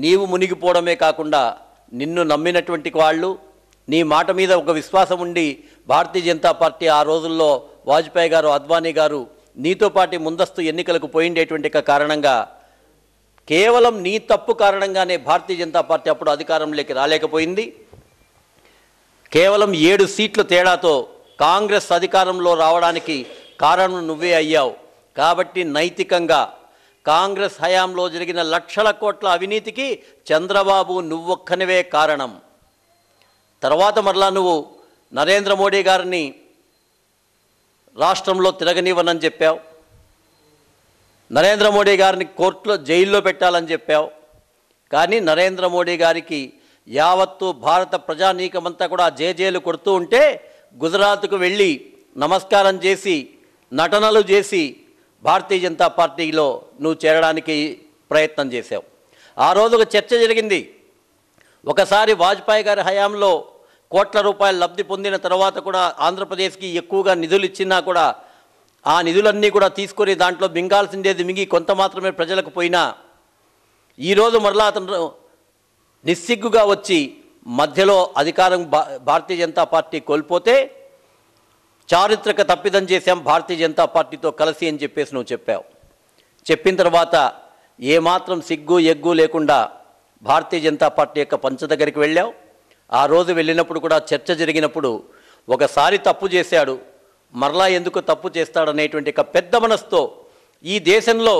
నీవు మునిగిపోవడమే కాకుండా నిన్ను నమ్మినటువంటి వాళ్ళు, నీ మాట మీద ఒక విశ్వాసం ఉండి భారతీయ జనతా పార్టీ ఆ రోజుల్లో వాజ్పేయి గారు, అద్వానీ గారు నీతో పాటు ముందస్తు ఎన్నికలకు పోయిండేటువంటి కారణంగా కేవలం నీ తప్పు కారణంగానే భారతీయ జనతా పార్టీ అప్పుడు అధికారంలోకి రాలేకపోయింది. కేవలం 7 సీట్ల తేడాతో కాంగ్రెస్ అధికారంలో రావడానికి కారణం నువ్వే అయ్యావు. కాబట్టి నైతికంగా కాంగ్రెస్ హయాంలో జరిగిన లక్షల కోట్ల అవినీతికి చంద్రబాబు నువ్వొక్కనివే కారణం. తర్వాత మరలా నువ్వు నరేంద్ర మోడీ గారిని రాష్ట్రంలో తిరగనివ్వనని చెప్పావు, నరేంద్ర మోడీ గారిని కోర్టులో జైల్లో పెట్టాలని చెప్పావు. కానీ నరేంద్ర మోడీ గారికి యావత్తు భారత ప్రజానీకమంతా కూడా జేజేలు కొడుతూ ఉంటే గుజరాత్కు వెళ్ళి నమస్కారం చేసి నటనలు చేసి భారతీయ జనతా పార్టీలో నువ్వు చేరడానికి ప్రయత్నం చేశావు. ఆ రోజు ఒక చర్చ జరిగింది. ఒకసారి వాజ్పేయి గారి హయాంలో కోట్ల రూపాయల లబ్ధి పొందిన తర్వాత కూడా ఆంధ్రప్రదేశ్కి ఎక్కువగా నిధులు ఇచ్చినా కూడా ఆ నిధులన్నీ కూడా తీసుకొని దాంట్లో మింగాల్సిందేది మింగి కొంత మాత్రమే ప్రజలకు పోయినా ఈరోజు మరలా అతను నిస్సిగ్గుగా వచ్చి మధ్యలో అధికారం భారతీయ జనతా పార్టీ కోల్పోతే చారిత్రక తప్పిదం చేశాం భారతీయ జనతా పార్టీతో కలిసి అని చెప్పేసి నువ్వు చెప్పావు. చెప్పిన తర్వాత ఏమాత్రం సిగ్గు ఎగ్గు లేకుండా భారతీయ జనతా పార్టీ యొక్క పంచ దగ్గరికి వెళ్ళావు. ఆ రోజు వెళ్ళినప్పుడు కూడా చర్చ జరిగినప్పుడు ఒకసారి తప్పు చేశాడు, మరలా ఎందుకు తప్పు చేస్తాడనేటువంటి ఒక పెద్ద మనసుతో ఈ దేశంలో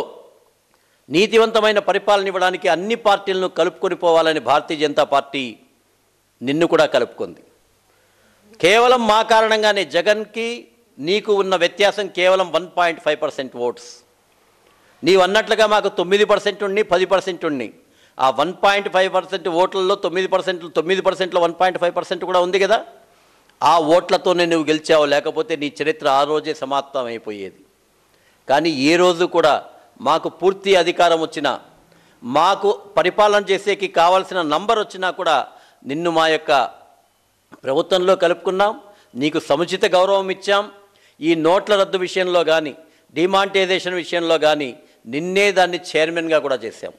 నీతివంతమైన పరిపాలన ఇవ్వడానికి అన్ని పార్టీలను కలుపుకొని పోవాలని భారతీయ జనతా పార్టీ నిన్ను కూడా కలుపుకుంది. కేవలం మా కారణంగానే జగన్కి నీకు ఉన్న వ్యత్యాసం కేవలం 1.5% ఓట్స్. నీవు అన్నట్లుగా మాకు 9% ఉండి 10% ఉండి ఆ 1.5% ఓట్లలో 9%లో 1.5% కూడా ఉంది కదా. ఆ ఓట్లతోనే నువ్వు గెలిచావు, లేకపోతే నీ చరిత్ర ఆ రోజే సమాప్తం అయిపోయేది. కానీ ఏ రోజు కూడా మాకు పూర్తి అధికారం వచ్చినా, మాకు పరిపాలన చేసేకి కావాల్సిన నంబర్ వచ్చినా కూడా నిన్ను మా యొక్క ప్రభుత్వంలో కలుపుకున్నాం, నీకు సముచిత గౌరవం ఇచ్చాం. ఈ నోట్ల రద్దు విషయంలో కానీ డిమానిటైజేషన్ విషయంలో కానీ నిన్నే దాన్ని చైర్మన్గా కూడా చేశాం.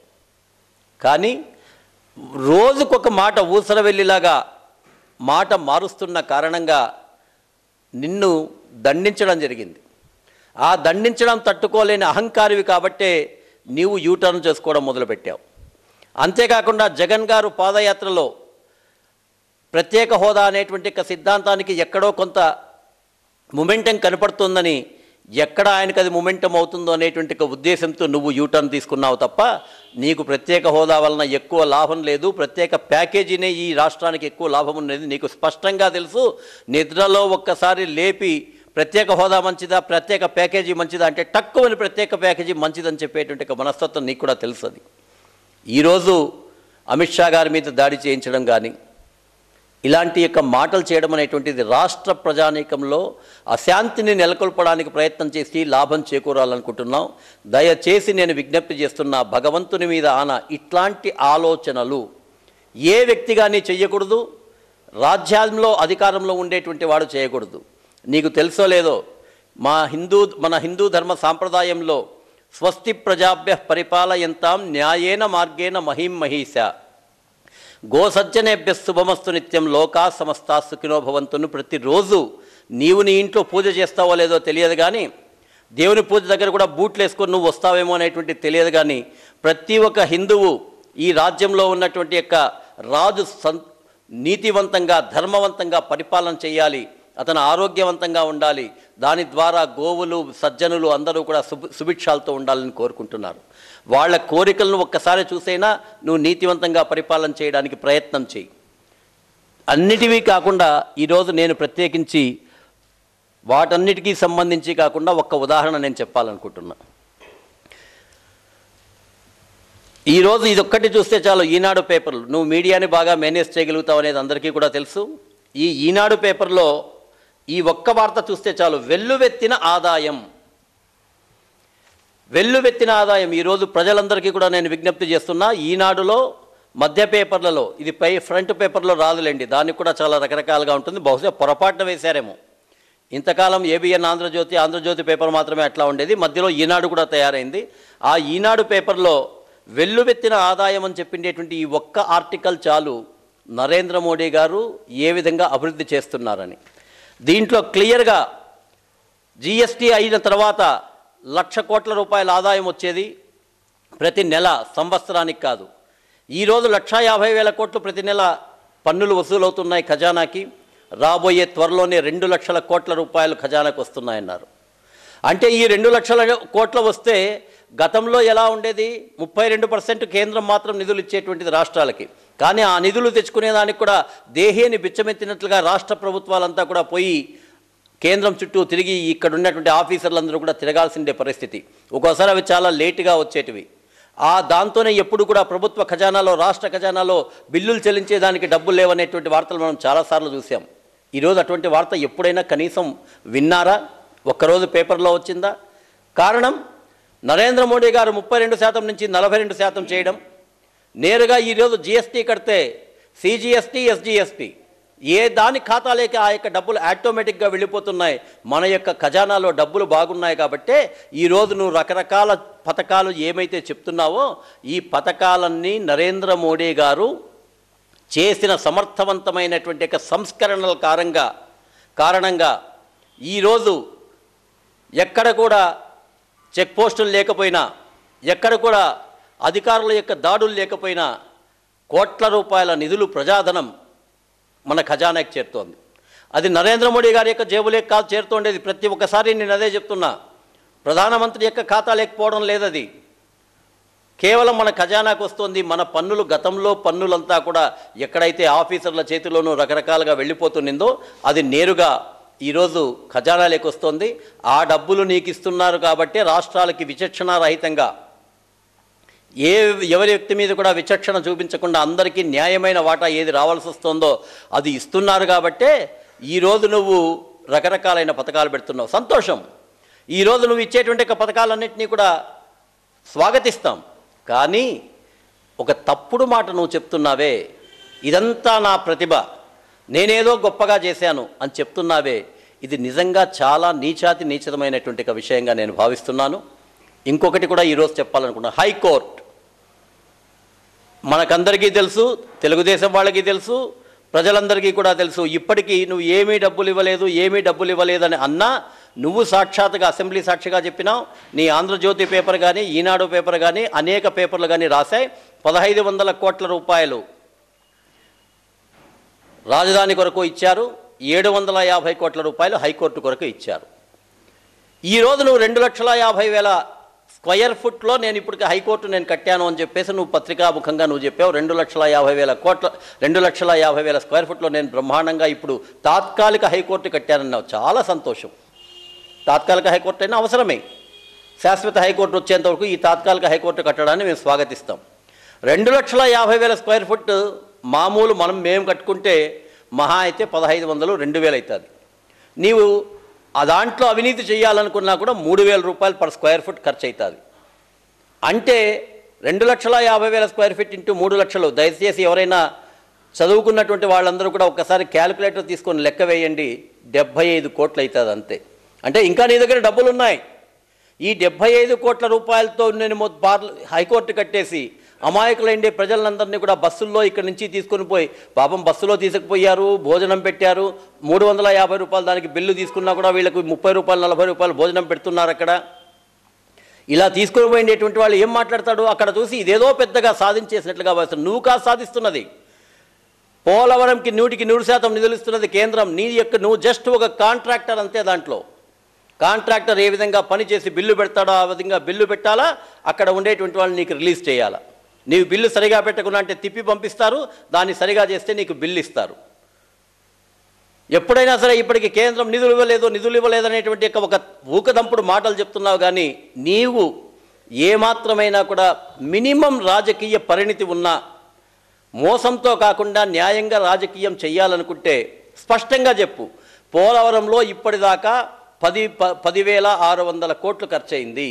కానీ రోజుకొక మాట ఊసరవెల్లిలాగా మాట మారుస్తున్న కారణంగా నిన్ను దండించడం జరిగింది. ఆ దండించడం తట్టుకోలేని అహంకారివి కాబట్టే నీవు యూటర్న్ చేసుకోవడం మొదలుపెట్టావు. అంతేకాకుండా జగన్ గారు పాదయాత్రలో ప్రత్యేక హోదా అనేటువంటి ఒక సిద్ధాంతానికి ఎక్కడో కొంత మొమెంటం కనపడుతుందని, ఎక్కడ ఆయనకు అది మొమెంటం అవుతుందో అనేటువంటి ఒక ఉద్దేశంతో నువ్వు యూటర్న్ తీసుకున్నావు తప్ప నీకు ప్రత్యేక హోదా వలన ఎక్కువ లాభం లేదు, ప్రత్యేక ప్యాకేజీనే ఈ రాష్ట్రానికి ఎక్కువ లాభం ఉన్నది నీకు స్పష్టంగా తెలుసు. నిద్రలో ఒక్కసారి లేపి ప్రత్యేక హోదా మంచిదా, ప్రత్యేక ప్యాకేజీ మంచిదా అంటే తక్కువని ప్రత్యేక ప్యాకేజీ మంచిదని చెప్పేటువంటి ఒక మనస్తత్వం నీకు కూడా తెలుసు. అది ఈరోజు అమిత్ షా గారి మీద దాడి చేయించడం కానీ ఇలాంటి యొక్క మాటలు చేయడం అనేటువంటిది రాష్ట్ర ప్రజానీకంలో అశాంతిని నెలకొల్పడానికి ప్రయత్నం చేసి లాభం చేకూరాలనుకుంటున్నాం. దయచేసి నేను విజ్ఞప్తి చేస్తున్నా, భగవంతుని మీద ఆన ఇట్లాంటి ఆలోచనలు ఏ వ్యక్తి కానీ చెయ్యకూడదు, రాజ్యాంగంలో అధికారంలో ఉండేటువంటి వాడు చేయకూడదు. నీకు తెలుసో లేదో మన హిందూ ధర్మ సాంప్రదాయంలో స్వస్తి ప్రజాభ్య పరిపాలయంతాం న్యాయేన మార్గేణ మహిం మహీష గోసజ్జనేభ్య శుభమస్తు నిత్యం లోకా సమస్తా సుఖినో భవంతును ప్రతిరోజు నీవు నీ ఇంట్లో పూజ చేస్తావో లేదో తెలియదు కానీ, దేవుని పూజ దగ్గర కూడా బూట్లు వేసుకొని నువ్వు వస్తావేమో అనేటువంటి తెలియదు కానీ, ప్రతి ఒక్క హిందువు ఈ రాజ్యంలో ఉన్నటువంటి యొక్క రాజు నీతివంతంగా ధర్మవంతంగా పరిపాలన చేయాలి, అతను ఆరోగ్యవంతంగా ఉండాలి, దాని ద్వారా గోవులు సజ్జనులు అందరూ కూడా సుభిక్షాలతో ఉండాలని కోరుకుంటున్నారు. వాళ్ళ కోరికలను ఒక్కసారి చూసైనా నువ్వు నీతివంతంగా పరిపాలన చేయడానికి ప్రయత్నం చేయి. అన్నిటివీ కాకుండా ఈరోజు నేను ప్రత్యేకించి వాటన్నిటికీ సంబంధించి కాకుండా ఒక్క ఉదాహరణ నేను చెప్పాలనుకుంటున్నా. ఈరోజు ఇదొక్కటి చూస్తే చాలు, ఈనాడు పేపర్లు నువ్వు మీడియాని బాగా మేనేజ్ చేయగలుగుతావు అనేది అందరికీ కూడా తెలుసు. ఈ ఈనాడు పేపర్లో ఈ ఒక్క వార్త చూస్తే చాలు, వెల్లువెత్తిన ఆదాయం. ఈరోజు ప్రజలందరికీ కూడా నేను విజ్ఞప్తి చేస్తున్నా, ఈనాడులో మధ్య పేపర్లలో, ఇది ఫ్రంట్ పేపర్లో రాదులేండి, దానికి కూడా చాలా రకరకాలుగా ఉంటుంది, బహుశా పొరపాటున వేశారేమో. ఇంతకాలం ఏబిఎన్ ఆంధ్రజ్యోతి పేపర్ మాత్రమే అట్లా ఉండేది, మధ్యలో ఈనాడు కూడా తయారైంది. ఆ ఈనాడు పేపర్లో వెల్లువెత్తిన ఆదాయం అని చెప్పిండేటువంటి ఈ ఒక్క ఆర్టికల్ చాలు నరేంద్ర మోడీ గారు ఏ విధంగా అభివృద్ధి చేస్తున్నారని. దీంట్లో క్లియర్గా జిఎస్టీ అయిన తర్వాత 1,00,000 కోట్ల రూపాయల ఆదాయం వచ్చేది ప్రతి నెల, సంవత్సరానికి కాదు. ఈరోజు 1,50,000 కోట్లు ప్రతి నెల పన్నులు వసూలవుతున్నాయి ఖజానాకి. రాబోయే త్వరలోనే 2,00,000 కోట్ల రూపాయలు ఖజానాకు వస్తున్నాయన్నారు. అంటే ఈ 2,00,000 కోట్లు వస్తే గతంలో ఎలా ఉండేది, 32% కేంద్రం మాత్రం నిధులు ఇచ్చేటువంటిది రాష్ట్రాలకి. కానీ ఆ నిధులు తెచ్చుకునేదానికి కూడా దేహేని బిచ్చమెత్తినట్లుగా రాష్ట్ర ప్రభుత్వాలంతా కూడా పోయి కేంద్రం చుట్టూ తిరిగి ఇక్కడ ఉన్నటువంటి ఆఫీసర్లందరూ కూడా తిరగాల్సిందే పరిస్థితి. ఒక్కోసారి అవి చాలా లేటుగా వచ్చేటివి. దాంతోనే ఎప్పుడు కూడా ప్రభుత్వ ఖజానాలో, రాష్ట్ర ఖజానాలో బిల్లులు చెల్లించేదానికి డబ్బులు లేవనేటువంటి వార్తలు మనం చాలాసార్లు చూసాం. ఈరోజు అటువంటి వార్త ఎప్పుడైనా కనీసం విన్నారా? ఒక్కరోజు పేపర్లో వచ్చిందా? కారణం నరేంద్ర మోడీ గారు 32% నుంచి 42% చేయడం. నేరుగా ఈరోజు జిఎస్టీ కడితే సిజిఎస్టీ, ఎస్జిఎస్టీ ఏ దాని ఖాతాలేకి ఆ యొక్క డబ్బులు ఆటోమేటిక్గా వెళ్ళిపోతున్నాయి. మన యొక్క ఖజానాలో డబ్బులు బాగున్నాయి కాబట్టే ఈరోజు నువ్వు రకరకాల పథకాలు ఏమైతే చెప్తున్నావో ఈ పథకాలన్నీ నరేంద్ర మోడీ గారు చేసిన సమర్థవంతమైనటువంటి సంస్కరణల కారణంగా ఈరోజు ఎక్కడ కూడా చెక్ పోస్టులు లేకపోయినా, ఎక్కడ కూడా అధికారుల యొక్క దాడులు లేకపోయినా కోట్ల రూపాయల నిధులు ప్రజాధనం మన ఖజానాకి చేరుతోంది. అది నరేంద్ర మోడీ గారి యొక్క జేబులేకి కాదు చేరుతుండేది. ప్రతి ఒక్కసారి నేను అదే చెప్తున్నా, ప్రధానమంత్రి యొక్క ఖాతా లేకపోవడం లేదది, కేవలం మన ఖజానాకు వస్తుంది. మన పన్నులు, గతంలో పన్నులంతా కూడా ఎక్కడైతే ఆఫీసర్ల చేతిలోనూ రకరకాలుగా వెళ్ళిపోతుందో అది నేరుగా ఈరోజు ఖజానాలోకి వస్తుంది. ఆ డబ్బులు నీకు ఇస్తున్నారు కాబట్టి రాష్ట్రాలకి విచక్షణారహితంగా ఎవరి వ్యక్తి మీద కూడా విచక్షణ చూపించకుండా అందరికీ న్యాయమైన వాటా ఏది రావాల్సి వస్తుందో అది ఇస్తున్నారు కాబట్టే ఈరోజు నువ్వు రకరకాలైన పథకాలు పెడుతున్నావు. సంతోషం. ఈరోజు నువ్వు ఇచ్చేటువంటి పథకాలన్నింటినీ కూడా స్వాగతిస్తాం. కానీ ఒక తప్పుడు మాట నువ్వు చెప్తున్నావే, ఇదంతా నా ప్రతిభ, నేనేదో గొప్పగా చేశాను అని చెప్తున్నావే, ఇది నిజంగా చాలా నీచమైనటువంటి ఒక విషయంగా నేను భావిస్తున్నాను. ఇంకొకటి కూడా ఈరోజు చెప్పాలనుకున్నా, హైకోర్టు మనకందరికీ తెలుసు, తెలుగుదేశం వాళ్ళకి తెలుసు, ప్రజలందరికీ కూడా తెలుసు. ఇప్పటికీ నువ్వు ఏమీ డబ్బులు ఇవ్వలేదని అన్నా, నువ్వు సాక్షాత్తుగా అసెంబ్లీ సాక్షిగా చెప్పినావు. నీ ఆంధ్రజ్యోతి పేపర్ కానీ, ఈనాడు పేపర్ కానీ, అనేక పేపర్లు కానీ రాశాయి. 1500 కోట్ల రూపాయలు రాజధాని కొరకు ఇచ్చారు, 750 కోట్ల రూపాయలు హైకోర్టు కొరకు ఇచ్చారు. ఈరోజు నువ్వు 2,50,000 స్క్వేర్ ఫుట్లో నేను ఇప్పటికి హైకోర్టు నేను కట్టాను అని చెప్పేసి నువ్వు పత్రికాముఖంగా నువ్వు చెప్పావు. 2,50,000 స్క్వేర్ ఫుట్లో నేను బ్రహ్మాండంగా ఇప్పుడు తాత్కాలిక హైకోర్టు కట్టానన్నావు. చాలా సంతోషం. తాత్కాలిక హైకోర్టు అయినా అవసరమే. శాశ్వత హైకోర్టు వచ్చేంత వరకు ఈ తాత్కాలిక హైకోర్టు కట్టడాన్ని మేము స్వాగతిస్తాం. 2,50,000 స్క్వేర్ ఫుట్ మామూలు మేము కట్టుకుంటే మహా అయితే 1,500, 2,000 అవుతుంది. నీవు ఆ దాంట్లో అవినీతి చేయాలనుకున్నా కూడా 3,000 రూపాయలు పర్ స్క్వేర్ ఫుట్ ఖర్చు అవుతుంది. అంటే 2,50,000 స్క్వేర్ ఫీట్ ఇంటూ 3 లక్షలు. దయచేసి ఎవరైనా చదువుకున్నటువంటి వాళ్ళందరూ కూడా ఒక్కసారి క్యాలిక్యులేటర్ తీసుకొని లెక్క వేయండి, 75 కోట్లు అవుతుంది అంతే. అంటే ఇంకా నీ దగ్గర డబ్బులు ఉన్నాయి. ఈ 75 కోట్ల రూపాయలతో నేను హైకోర్టు కట్టేసి అమాయకులైండే ప్రజలందరినీ కూడా బస్సుల్లో ఇక్కడి నుంచి తీసుకొని పోయి, పాపం బస్సులో తీసుకుపోయారు, భోజనం పెట్టారు, 350 రూపాయలు దానికి బిల్లు తీసుకున్నా కూడా వీళ్ళకు 30 రూపాయలు 40 రూపాయలు భోజనం పెడుతున్నారు అక్కడ. ఇలా తీసుకొని పోయినటువంటి వాళ్ళు ఏం మాట్లాడతాడు అక్కడ చూసి ఇదేదో పెద్దగా సాధించేసినట్లుగా భావిస్తాడు. నువ్వు కాదు సాధిస్తున్నది, పోలవరంకి 100% నిధులు ఇస్తున్నది కేంద్రం. నువ్వు జస్ట్ ఒక కాంట్రాక్టర్ అంతే. దాంట్లో కాంట్రాక్టర్ ఏ విధంగా పనిచేసి బిల్లు పెడతాడో ఆ విధంగా బిల్లు పెట్టాలా, అక్కడ ఉండేటువంటి వాళ్ళు నీకు రిలీజ్ చేయాలా. నీవు బిల్లు సరిగా పెట్టకుండా అంటే తిప్పి పంపిస్తారు, దాన్ని సరిగా చేస్తే నీకు బిల్లు ఇస్తారు. ఎప్పుడైనా సరే ఇప్పటికి కేంద్రం నిధులు ఇవ్వలేదు అనేటువంటి ఒక ఊకదంపుడు మాటలు చెప్తున్నావు. కానీ నీవు ఏమాత్రమైనా కూడా మినిమం రాజకీయ పరిణితి ఉన్నా, మోసంతో కాకుండా న్యాయంగా రాజకీయం చేయాలనుకుంటే స్పష్టంగా చెప్పు. పోలవరంలో ఇప్పటిదాకా 10,600 కోట్లు ఖర్చు అయింది.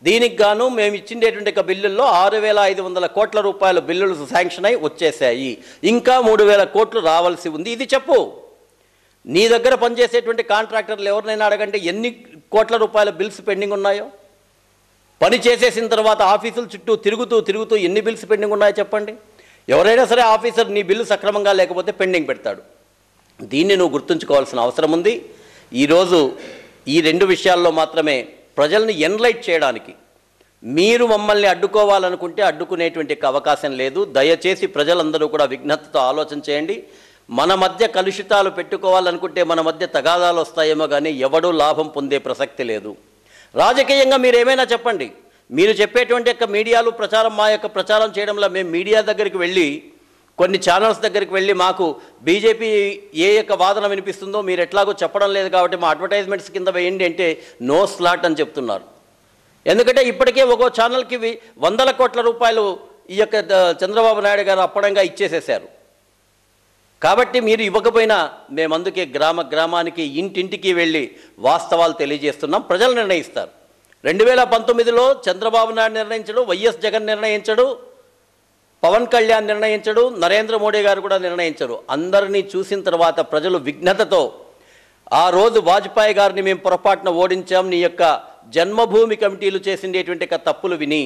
దీనికి గాను మేము ఇచ్చిండేటువంటి బిల్లుల్లో 6,500 కోట్ల రూపాయల బిల్లులు శాంక్షన్ అయి వచ్చేసాయి. ఇంకా 3,000 కోట్లు రావాల్సి ఉంది. ఇది చెప్పు. నీ దగ్గర పనిచేసేటువంటి కాంట్రాక్టర్లు ఎవరినైనా అడగండి ఎన్ని కోట్ల రూపాయల బిల్స్ పెండింగ్ ఉన్నాయో. పని చేసేసిన తర్వాత ఆఫీసుల చుట్టూ తిరుగుతూ ఎన్ని బిల్స్ పెండింగ్ ఉన్నాయో చెప్పండి. ఎవరైనా సరే ఆఫీసర్ నీ బిల్లు సక్రమంగా లేకపోతే పెండింగ్ పెడతాడు. దీన్ని నువ్వు గుర్తుంచుకోవాల్సిన అవసరం ఉంది. ఈరోజు ఈ 2 విషయాల్లో మాత్రమే ప్రజల్ని ఎన్లైట్ చేయడానికి మీరు మమ్మల్ని అడ్డుకోవాలనుకుంటే అడ్డుకునేటువంటి అవకాశం లేదు. దయచేసి ప్రజలందరూ కూడా విజ్ఞతతో ఆలోచన చేయండి. మన మధ్య కలుషితాలు పెట్టుకోవాలనుకుంటే మన మధ్య తగాదాలు వస్తాయేమో కానీ ఎవడూ లాభం పొందే ప్రసక్తి లేదు. రాజకీయంగా మీరు ఏమైనా చెప్పండి. మీరు చెప్పేటువంటి మీడియాలు మా యొక్క ప్రచారం చేయడంలో మేము మీడియా దగ్గరికి వెళ్ళి, కొన్ని ఛానల్స్ దగ్గరికి వెళ్ళి మాకు బీజేపీ ఏ యొక్క వాదన వినిపిస్తుందో మీరు ఎట్లాగో చెప్పడం లేదు కాబట్టి మా అడ్వర్టైజ్మెంట్స్ కింద వేయండి అంటే నో స్లాట్ అని చెప్తున్నారు. ఎందుకంటే ఇప్పటికే ఒక్కో ఛానల్కి 100 కోట్ల రూపాయలు ఈ యొక్క చంద్రబాబు నాయుడు గారు అప్పడంగా ఇచ్చేసేశారు. కాబట్టి మీరు ఇవ్వకపోయినా మేము అందుకే గ్రామానికి ఇంటింటికి వెళ్ళి వాస్తవాలు తెలియజేస్తున్నాం. ప్రజలు నిర్ణయిస్తారు. 2019లో చంద్రబాబు నాయుడు నిర్ణయించడు, వైఎస్ జగన్ నిర్ణయించడు, పవన్ కళ్యాణ్ నిర్ణయించడు, నరేంద్ర మోడీ గారు కూడా నిర్ణయించరు. అందరినీ చూసిన తర్వాత ప్రజలు విఘ్నతతో ఆ రోజు వాజ్పేయి గారిని మేము పొరపాటున ఓడించాం, నీ యొక్క జన్మభూమి కమిటీలు చేసిండేటువంటి తప్పులు విని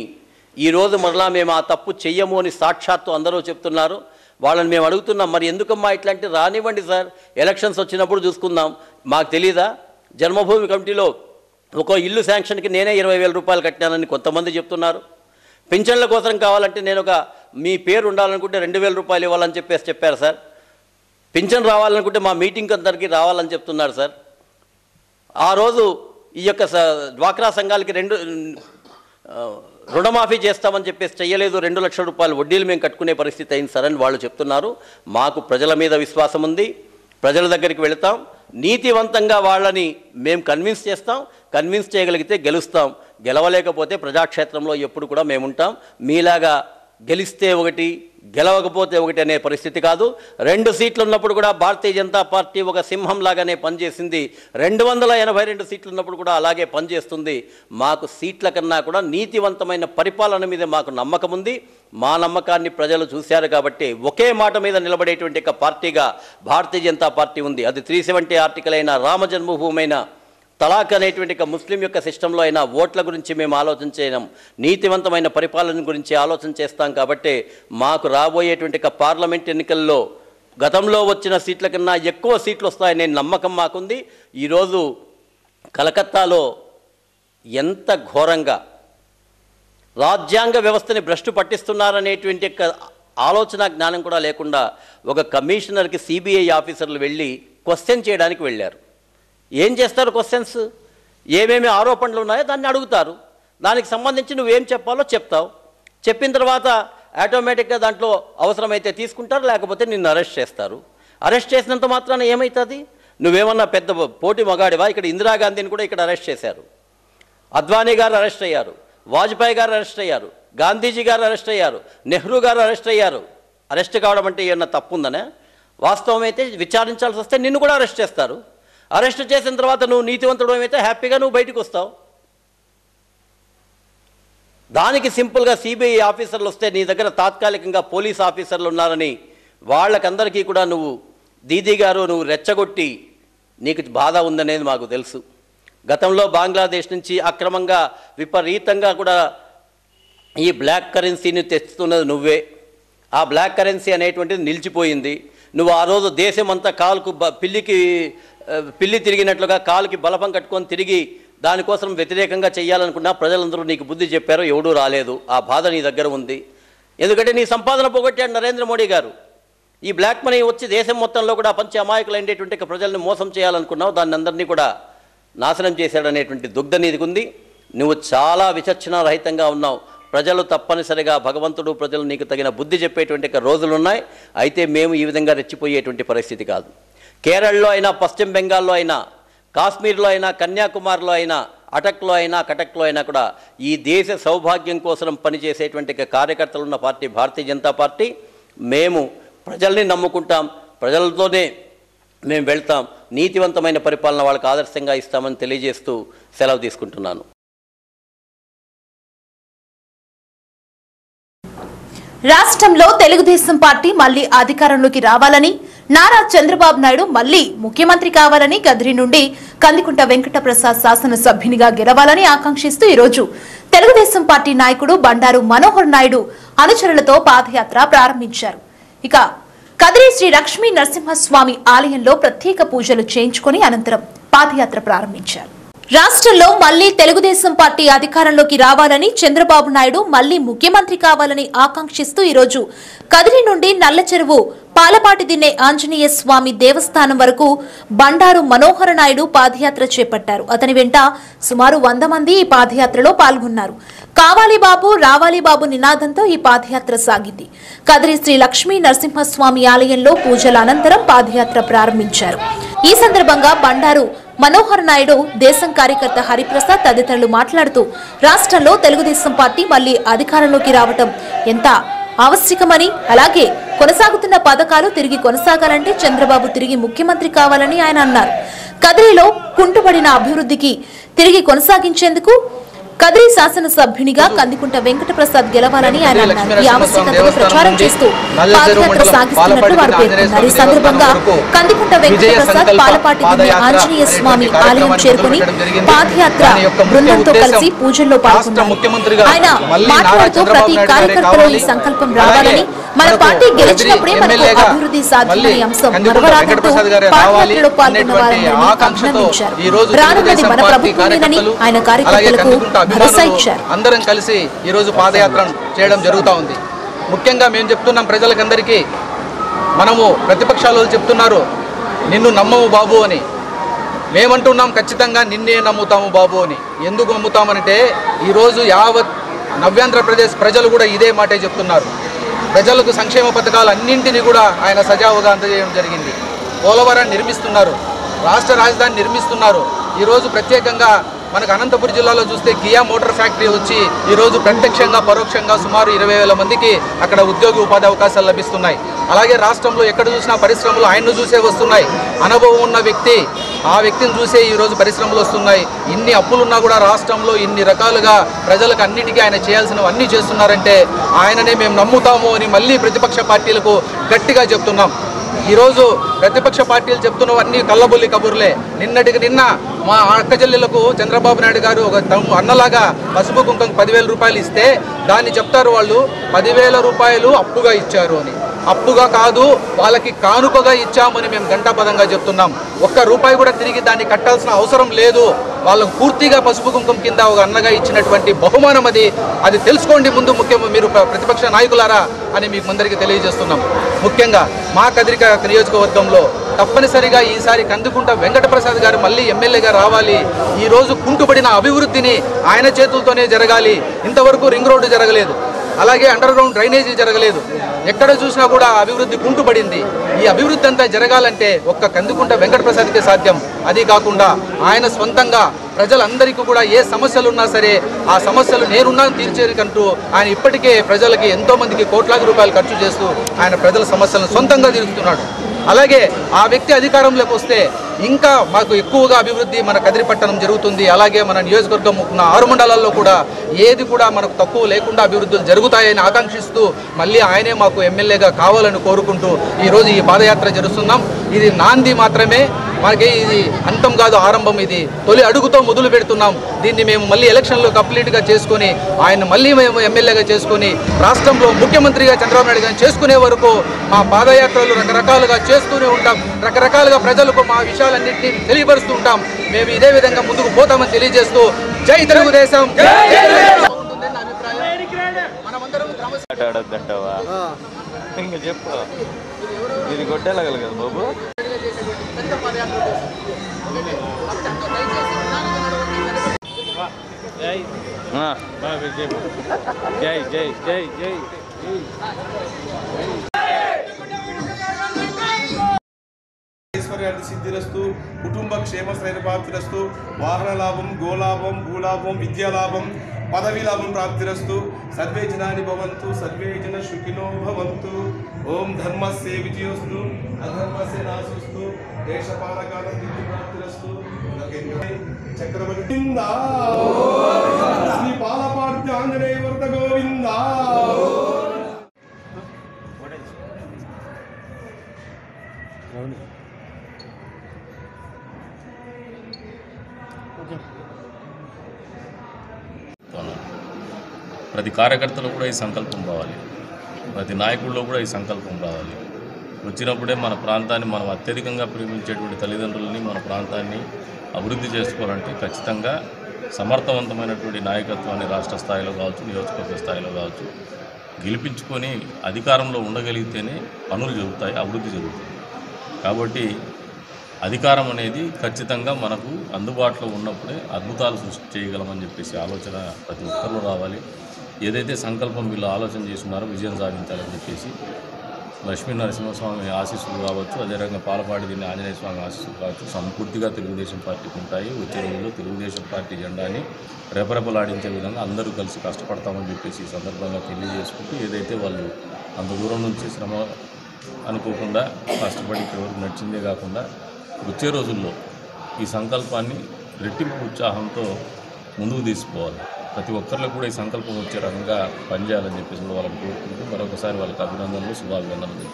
ఈరోజు మరలా మేము ఆ తప్పు చెయ్యము అని సాక్షాత్తు అందరూ చెప్తున్నారు. వాళ్ళని మేము అడుగుతున్నాం, మరి ఎందుకమ్మా ఇట్లాంటి రానివ్వండి సార్, ఎలక్షన్స్ వచ్చినప్పుడు చూసుకుందాం. మాకు తెలీదా జన్మభూమి కమిటీలో ఒక ఇల్లు శాంక్షన్కి నేనే 20,000 రూపాయలు కట్టినానని కొంతమంది చెప్తున్నారు. పింఛన్ల కోసం కావాలంటే నేను మీ పేరు ఉండాలనుకుంటే 2,000 రూపాయలు ఇవ్వాలని చెప్పారు సార్. పింఛన్ రావాలనుకుంటే మా మీటింగ్ అందరికీ రావాలని చెప్తున్నారు సార్. ఆ రోజు ఈ యొక్క డ్వాక్రా సంఘాలకి రుణమాఫీ చేస్తామని చెయ్యలేదు, 2 లక్షల రూపాయలు వడ్డీలు మేము కట్టుకునే పరిస్థితి అయింది సార్ అని వాళ్ళు చెప్తున్నారు. మాకు ప్రజల మీద విశ్వాసం ఉంది, ప్రజల దగ్గరికి వెళతాం, నీతివంతంగా వాళ్ళని మేము కన్విన్స్ చేస్తాం, కన్విన్స్ చేయగలిగితే గెలుస్తాం, గెలవలేకపోతే ప్రజాక్షేత్రంలో ఎప్పుడు కూడా మేముంటాం. మీలాగా గెలిస్తే ఒకటి గెలవకపోతే ఒకటి అనే పరిస్థితి కాదు. 2 సీట్లు ఉన్నప్పుడు కూడా భారతీయ జనతా పార్టీ ఒక సింహం లాగానే పనిచేసింది. 282 సీట్లు ఉన్నప్పుడు కూడా అలాగే పనిచేస్తుంది. మాకు సీట్ల కన్నా కూడా నీతివంతమైన పరిపాలన మీద మాకు నమ్మకం ఉంది. మా నమ్మకాన్ని ప్రజలు చూశారు కాబట్టి ఒకే మాట మీద నిలబడేటువంటి ఒక పార్టీగా భారతీయ జనతా పార్టీ ఉంది. అది 370 ఆర్టికల్ అయినా, రామ జన్మభూమి అయినా, తలాక్ అనేటువంటి ముస్లిం యొక్క సిస్టంలో అయినా ఓట్ల గురించి మేము ఆలోచన చేయడం, నీతివంతమైన పరిపాలన గురించి ఆలోచన చేస్తాం. కాబట్టి మాకు రాబోయేటువంటి పార్లమెంట్ ఎన్నికల్లో గతంలో వచ్చిన సీట్ల కన్నా ఎక్కువ సీట్లు వస్తాయనే నమ్మకం మాకుంది. ఈరోజు కలకత్తాలో ఎంత ఘోరంగా రాజ్యాంగ వ్యవస్థని భ్రష్టు పట్టిస్తున్నారనేటువంటి ఆలోచన జ్ఞానం కూడా లేకుండా ఒక కమిషనర్కి సిబిఐ ఆఫీసర్లు వెళ్ళి క్వశ్చన్ చేయడానికి వెళ్ళారు. ఏం చేస్తారు క్వశ్చన్స్? ఏమేమి ఆరోపణలు ఉన్నాయో దాన్ని అడుగుతారు, దానికి సంబంధించి నువ్వేం చెప్పాలో చెప్తావు, చెప్పిన తర్వాత ఆటోమేటిక్గా దాంట్లో అవసరమైతే తీసుకుంటారు, లేకపోతే నిన్ను అరెస్ట్ చేస్తారు. అరెస్ట్ చేసినంత మాత్రాన ఏమవుతుంది? నువ్వేమన్నా పెద్ద పోటీ మగాడివా? ఇక్కడ ఇందిరాగాంధీని కూడా ఇక్కడ అరెస్ట్ చేశారు, అద్వానీ గారు అరెస్ట్ అయ్యారు, వాజ్పేయి గారు అరెస్ట్ అయ్యారు, గాంధీజీ గారు అరెస్ట్ అయ్యారు, నెహ్రూ గారు అరెస్ట్ అయ్యారు. అరెస్ట్ కావడం అంటే ఏమన్నా తప్పు ఉందనే? వాస్తవం అయితే విచారించాల్సి వస్తే నిన్ను కూడా అరెస్ట్ చేస్తారు. అరెస్ట్ చేసిన తర్వాత నువ్వు నీతివంతుడు అయితే హ్యాపీగా నువ్వు బయటకు వస్తావు. దానికి సింపుల్గా సిబిఐ ఆఫీసర్లు వస్తే నీ దగ్గర తాత్కాలికంగా పోలీస్ ఆఫీసర్లు ఉన్నారని వాళ్ళకందరికీ కూడా నువ్వు దీదీ గారు నువ్వు రెచ్చగొట్టి నీకు బాధ ఉందనేది మాకు తెలుసు. గతంలో బంగ్లాదేశ్ నుంచి అక్రమంగా విపరీతంగా కూడా ఈ బ్లాక్ కరెన్సీని తెస్తున్నది నువ్వే. ఆ బ్లాక్ కరెన్సీ అనేటువంటిది నిలిచిపోయింది. నువ్వు ఆ రోజు దేశం అంతా కాలుకు పిల్లి తిరిగినట్లుగా కాలుకి బలపం కట్టుకొని తిరిగి దానికోసం వ్యతిరేకంగా చేయాలనుకున్నా ప్రజలందరూ నీకు బుద్ధి చెప్పారు, ఎవడూ రాలేదు. ఆ బాధ నీ దగ్గర ఉంది. ఎందుకంటే నీ సంపాదన పోగొట్టాడు నరేంద్ర మోడీ గారు. ఈ బ్లాక్ మనీ వచ్చి దేశం మొత్తంలో కూడా పంచి అమాయకులు అయినటువంటి ప్రజల్ని మోసం చేయాలనుకున్నావు, దాన్ని అందరినీ కూడా నాశనం చేశాడనేటువంటి దుగ్ధ నీదికి ఉంది. నువ్వు చాలా విచక్షణారహితంగా ఉన్నావు. ప్రజలు తప్పనిసరిగా భగవంతుడు ప్రజలు నీకు తగిన బుద్ధి చెప్పేటువంటి రోజులు ఉన్నాయి. అయితే మేము ఈ విధంగా రెచ్చిపోయేటువంటి పరిస్థితి కాదు. కేరళలో అయినా, పశ్చిమ బెంగాల్లో అయినా, కాశ్మీర్లో అయినా, కన్యాకుమారిలో అయినా, అటక్లో అయినా, కటక్లో అయినా కూడా ఈ దేశ సౌభాగ్యం కోసం పనిచేసేటువంటి కార్యకర్తలు ఉన్న పార్టీ భారతీయ జనతా పార్టీ. మేము ప్రజల్ని నమ్ముకుంటాం, ప్రజలతోనే మేము వెళ్తాం, నీతివంతమైన పరిపాలన వాళ్ళకి ఆదర్శంగా ఇస్తామని తెలియజేస్తూ సెలవు తీసుకుంటున్నాను. రాష్ట్రంలో తెలుగుదేశం పార్టీ మళ్లీ అధికారంలోకి రావాలని, నారా చంద్రబాబు నాయుడు మళ్లీ ముఖ్యమంత్రి కావాలని, కదిరి నుండి కందికుంట వెంకటప్రసాద్ శాసనసభ్యునిగా గెలవాలని ఆకాంక్షిస్తూ ఈరోజు తెలుగుదేశం పార్టీ నాయకుడు బండారు మనోహర్ నాయుడు అనుచరులతో పాదయాత్ర ప్రారంభించారు. ఇక కదిరి శ్రీ లక్ష్మీ నరసింహస్వామి ఆలయంలో ప్రత్యేక పూజలు చేయించుకుని అనంతరం పాదయాత్ర ప్రారంభించారు. రాష్ట్రంలో మళ్లీ తెలుగుదేశం పార్టీ అధికారంలోకి రావాలని, చంద్రబాబు నాయుడు మళ్లీ ముఖ్యమంత్రి కావాలని ఆకాంక్షిస్తూ ఈరోజు కదిరి నుండి నల్లచెరువు పాలపాటి దిన్నే ఆంజనేయ స్వామి దేవస్థానం వరకు బండారు మనోహర నాయుడు పాదయాత్ర చేపట్టారు. అతని వెంట సుమారు 100 మంది ఈ పాదయాత్రలో పాల్గొన్నారు. కావాలి బాబు రావాలి బాబు నినాదంతో ఈ పాదయాత్ర సాగింది. కదిరి శ్రీ లక్ష్మీ నరసింహస్వామి ఆలయంలో పూజల అనంతరం పాదయాత్ర ప్రారంభించారు. ఈ సందర్భంగా బండారు మనోహర్ నాయుడు, దేశం కార్యకర్త హరిప్రసాద్ తదితరులు మాట్లాడుతూ రాష్ట్రంలో తెలుగుదేశం పార్టీ మళ్లీ అధికారంలోకి రావటం ఎంత ఆవశ్యకమని, అలాగే కొనసాగుతున్న పథకాలు తిరిగి కొనసాగాలంటే చంద్రబాబు తిరిగి ముఖ్యమంత్రి కావాలని ఆయన అన్నారు. కదిరిలో కుంటుపడిన అభివృద్ధికి తిరిగి కొనసాగించేందుకు కదిరి శాసనసభ్యునిగా కందికుంట వెంకటప్రసాద్ గెలవాలని ఆయన అన్నారు. ఈ ఆవశ్యకతను ప్రచారం చేస్తూ పాదయాత్ర సాగిస్తున్నట్టు వారు పేర్కొన్నారు. ఈ సందర్భంగా కందికుంట వెంకటప్రసాద్ పాలపాటి దిన్నే ఆంజనేయ స్వామి ఆలయం చేరుకుని పాదయాత్ర బృందంతో కలిసి పూజల్లో పాల్గొన్నారు. ఆయన మాట్లాడుతూ ప్రతి కార్యకర్తలో ఈ సంకల్పం రావాలని, మన పార్టీ గెలిచినప్పుడే మనకు అభివృద్ధి సాధ్యమనే అంశం మరవరాదంటూ పాదయాత్రలో పాల్గొన్న వారందరినీ అభినందించారు. రానున్నది మన ప్రభుత్వమేనని ఆయన కార్యకర్తలకు భరోసా ఇచ్చారు. అందరం కలిసి ఈ రోజు పాదయాత్ర చేయడం జరుగుతూ ఉంది. ముఖ్యంగా మేము చెప్తున్నాం ప్రజలకందరికీ, మనము ప్రతిపక్షాలు చెప్తున్నారు నిన్ను నమ్మము బాబు అని, మేమంటున్నాం ఖచ్చితంగా నిన్నే నమ్ముతాము బాబు అని. ఎందుకు నమ్ముతామనంటే ఈరోజు యావత్ నవ్యాంధ్రప్రదేశ్ ప్రజలు కూడా ఇదే మాటే చెప్తున్నారు. ప్రజలకు సంక్షేమ పథకాలు అన్నింటినీ కూడా ఆయన సజావుగా అందజేయడం జరిగింది. పోలవరాన్ని నిర్మిస్తున్నారు, రాష్ట్ర రాజధాని నిర్మిస్తున్నారు. ఈరోజు ప్రత్యేకంగా మనకు అనంతపురం జిల్లాలో చూస్తే కియా మోటార్ ఫ్యాక్టరీ వచ్చి ఈరోజు ప్రత్యక్షంగా పరోక్షంగా సుమారు 20,000 మందికి అక్కడ ఉద్యోగ ఉపాధి అవకాశాలు లభిస్తున్నాయి. అలాగే రాష్ట్రంలో ఎక్కడ చూసినా పరిశ్రమలు ఆయన్ను చూసే వస్తున్నాయి. అనుభవం ఉన్న వ్యక్తి, ఆ వ్యక్తిని చూసే ఈరోజు పరిశ్రమలు వస్తున్నాయి. ఇన్ని అప్పులున్నా కూడా రాష్ట్రంలో ఇన్ని రకాలుగా ప్రజలకు అన్నిటికీ ఆయన చేయాల్సినవి అన్నీ చేస్తున్నారంటే ఆయననే మేము నమ్ముతాము అని మళ్ళీ ప్రతిపక్ష పార్టీలకు గట్టిగా చెప్తున్నాం. ఈరోజు ప్రతిపక్ష పార్టీలు చెప్తున్నవన్నీ కళ్ళబొల్లి కబుర్లే. నిన్నటికి నిన్న మా అక్క చెల్లెలకు చంద్రబాబు నాయుడు గారు ఒక అన్నలాగా పసుపు కుంకుమ 10,000 రూపాయలు ఇస్తే దాన్ని చెప్తారు వాళ్ళు 10,000 రూపాయలు అప్పుగా ఇచ్చారు అని. అప్పుగా కాదు, వాళ్ళకి కానుకగా ఇచ్చామని మేము గంటాపదంగా చెప్తున్నాం. ఒక్క రూపాయి కూడా తిరిగి దాన్ని కట్టాల్సిన అవసరం లేదు. వాళ్ళకు పూర్తిగా పసుపు కుంకుమ కింద ఒక అన్నగా ఇచ్చినటువంటి బహుమానం అది తెలుసుకోండి ముందు ముఖ్యంగా మీరు ప్రతిపక్ష నాయకులారా అని మీకు అందరికీ తెలియజేస్తున్నాం. ముఖ్యంగా మా కదిరిక నియోజకవర్గంలో తప్పనిసరిగా ఈసారి కందుకుంట వెంకటప్రసాద్ గారు మళ్ళీ ఎమ్మెల్యేగా రావాలి. ఈరోజు కుంటుపడిన అభివృద్ధిని ఆయన చేతులతోనే జరగాలి. ఇంతవరకు రింగ్ రోడ్డు జరగలేదు, అలాగే అండర్ గ్రౌండ్ డ్రైనేజీ జరగలేదు. ఎక్కడ చూసినా కూడా అభివృద్ధి కుంటుపడింది. ఈ అభివృద్ధి అంతా జరగాలంటే ఒక్క కందుకుంట వెంకటప్రసాద్కే సాధ్యం. అది కాకుండా ఆయన స్వంతంగా ప్రజలందరికీ కూడా ఏ సమస్యలు ఉన్నా సరే ఆ సమస్యలు నేనున్నా తీర్చేకంటూ ఆయన ఇప్పటికే ప్రజలకి ఎంతోమందికి కోట్లాది రూపాయలు ఖర్చు చేస్తూ ఆయన ప్రజల సమస్యలను సొంతంగా తీరుస్తున్నాడు. అలాగే ఆ వ్యక్తి అధికారంలోకి వస్తే ఇంకా మాకు ఎక్కువగా అభివృద్ధి మన కదిరిపట్టణం జరుగుతుంది. అలాగే మన నియోజకవర్గం ఉన్న 6 మండలాల్లో కూడా ఏది కూడా మనకు తక్కువ లేకుండా అభివృద్ధులు జరుగుతాయని ఆకాంక్షిస్తూ మళ్ళీ ఆయనే మాకు ఎమ్మెల్యేగా కావాలని కోరుకుంటూ ఈరోజు ఈ పాదయాత్ర జరుస్తున్నాం. ఇది నాంది మాత్రమే, మనకి ఇది అంతం కాదు, ఆరంభం. ఇది తొలి అడుగుతో మొదలు పెడుతున్నాం. దీన్ని మేము మళ్ళీ ఎలక్షన్లో కంప్లీట్గా చేసుకొని ఆయన మళ్ళీ మేము ఎమ్మెల్యేగా చేసుకొని రాష్ట్రంలో ముఖ్యమంత్రిగా చంద్రబాబు నాయుడు గారిని చేసుకునే వరకు మా పాదయాత్రలు రకరకాలుగా చేస్తూనే ఉంటాం. రకరకాలుగా ప్రజలకు మా విషయాలన్నింటినీ తెలియపరుస్తూ ఉంటాం. మేము ఇదే విధంగా ముందుకు పోతామని తెలియజేస్తూ జై తెలుగుదేశం. ఇంకా చెప్పు, ఇది కొట్టేలాగల కదా బాబు. జై జై జై జై ఐశ్వర్యాన్ని సిద్ధిరస్తు, కుటుంబ క్షేమ శ్రేయప్రాప్తిరస్తు, వాహన లాభం, గోలాభం, భూలాభం, విద్యాలాభం, పదవీ లాభం ప్రాప్తిరస్తు. సర్వే జనాని భవంతు, సర్వే జన సుఖినో భవంతు. ఓం ధర్మస్య విజయోస్తు, అధర్మస్య నాశోస్తు. దేశపాలకాలం దివ్య ప్రాప్తిరస్తు. చక్రవర్తి శ్రీ పాలపార్తి ఆంజనేయ వర్త గోవింద. ప్రతి కార్యకర్తలో కూడా ఈ సంకల్పం రావాలి, ప్రతి నాయకుల్లో కూడా ఈ సంకల్పం రావాలి. వచ్చినప్పుడే మన ప్రాంతాన్ని మనం అత్యధికంగా ప్రేమించేటువంటి తల్లిదండ్రులని, మన ప్రాంతాన్ని అభివృద్ధి చేసుకోవాలంటే ఖచ్చితంగా సమర్థవంతమైనటువంటి నాయకత్వాన్ని రాష్ట్ర స్థాయిలో కావచ్చు, నియోజకవర్గ స్థాయిలో కావచ్చు గెలిపించుకొని అధికారంలో ఉండగలిగితేనే పనులు జరుగుతాయి, అభివృద్ధి జరుగుతుంది. కాబట్టి అధికారం అనేది ఖచ్చితంగా మనకు అందుబాటులో ఉన్నప్పుడే అద్భుతాలు సృష్టి చేయగలమని చెప్పేసి ఆలోచన ప్రతి ఒక్కరిలో రావాలి. ఏదైతే సంకల్పం వీళ్ళు ఆలోచన చేస్తున్నారో విజయం సాధించాలని చెప్పేసి లక్ష్మీ నరసింహస్వామి ఆశీస్సులు కావచ్చు, అదేవిధంగా పాలపాటి దీన్ని ఆంజనేయ స్వామి ఆశీస్సులు కావచ్చు సంపూర్తిగా తెలుగుదేశం పార్టీకి ఉంటాయి. వచ్చే రోజుల్లో తెలుగుదేశం పార్టీ జెండాని రెపరెపలాడించే విధంగా అందరూ కలిసి కష్టపడతామని చెప్పేసి ఈ సందర్భంగా తెలియజేసుకుంటూ ఏదైతే వాళ్ళు అంత దూరం నుంచి శ్రమ అనుకోకుండా కష్టపడి ఇక్కడి వరకు నడిచిందే కాకుండా వచ్చే రోజుల్లో ఈ సంకల్పాన్ని రెట్టింపు ఉత్సాహంతో ముందుకు తీసుకోవాలి. ప్రతి ఒక్కరిలో కూడా ఈ సంకల్పం వచ్చే రకంగా పనిచేయాలని చెప్పేసి వాళ్ళని కోరుకుంటూ మరొకసారి వాళ్ళకి అభినందనలు, శుభాభినందనలు.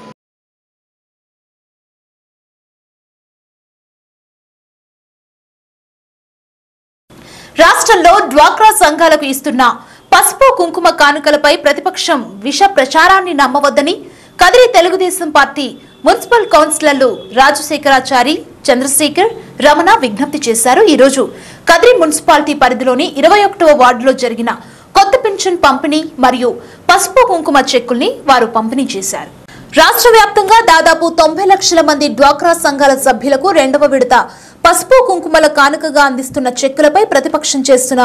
రాష్ట్రంలో డ్వాక్రా సంఘాలకు ఇస్తున్న పసుపు కుంకుమ కానుకలపై ప్రతిపక్షం విష ప్రచారాన్ని నమ్మవద్దని కదిరి తెలుగుదేశం పార్టీ మున్సిపల్ కౌన్సిలర్లు రాజశేఖరాచారి, చంద్రశేఖర్, రమణ విజ్ఞప్తి చేశారు. ఈ రోజు కదిరి మున్సిపాలిటీ పరిధిలోని 21వ వార్డులో జరిగిన కొత్త పెన్షన్ పంపిణీ మరియు పసుపు కుంకుమ చెక్కుల్ని వారు పంపిణీ చేశారు. రాష్ట్ర వ్యాప్తంగా దాదాపు 90 లక్షల మంది డ్వాక్రా సంఘాల సభ్యులకు 2వ విడత పసుపు కుంకుమల కానుకగా అందిస్తున్న చెక్కులపై ప్రతిపక్షం చేస్తున్న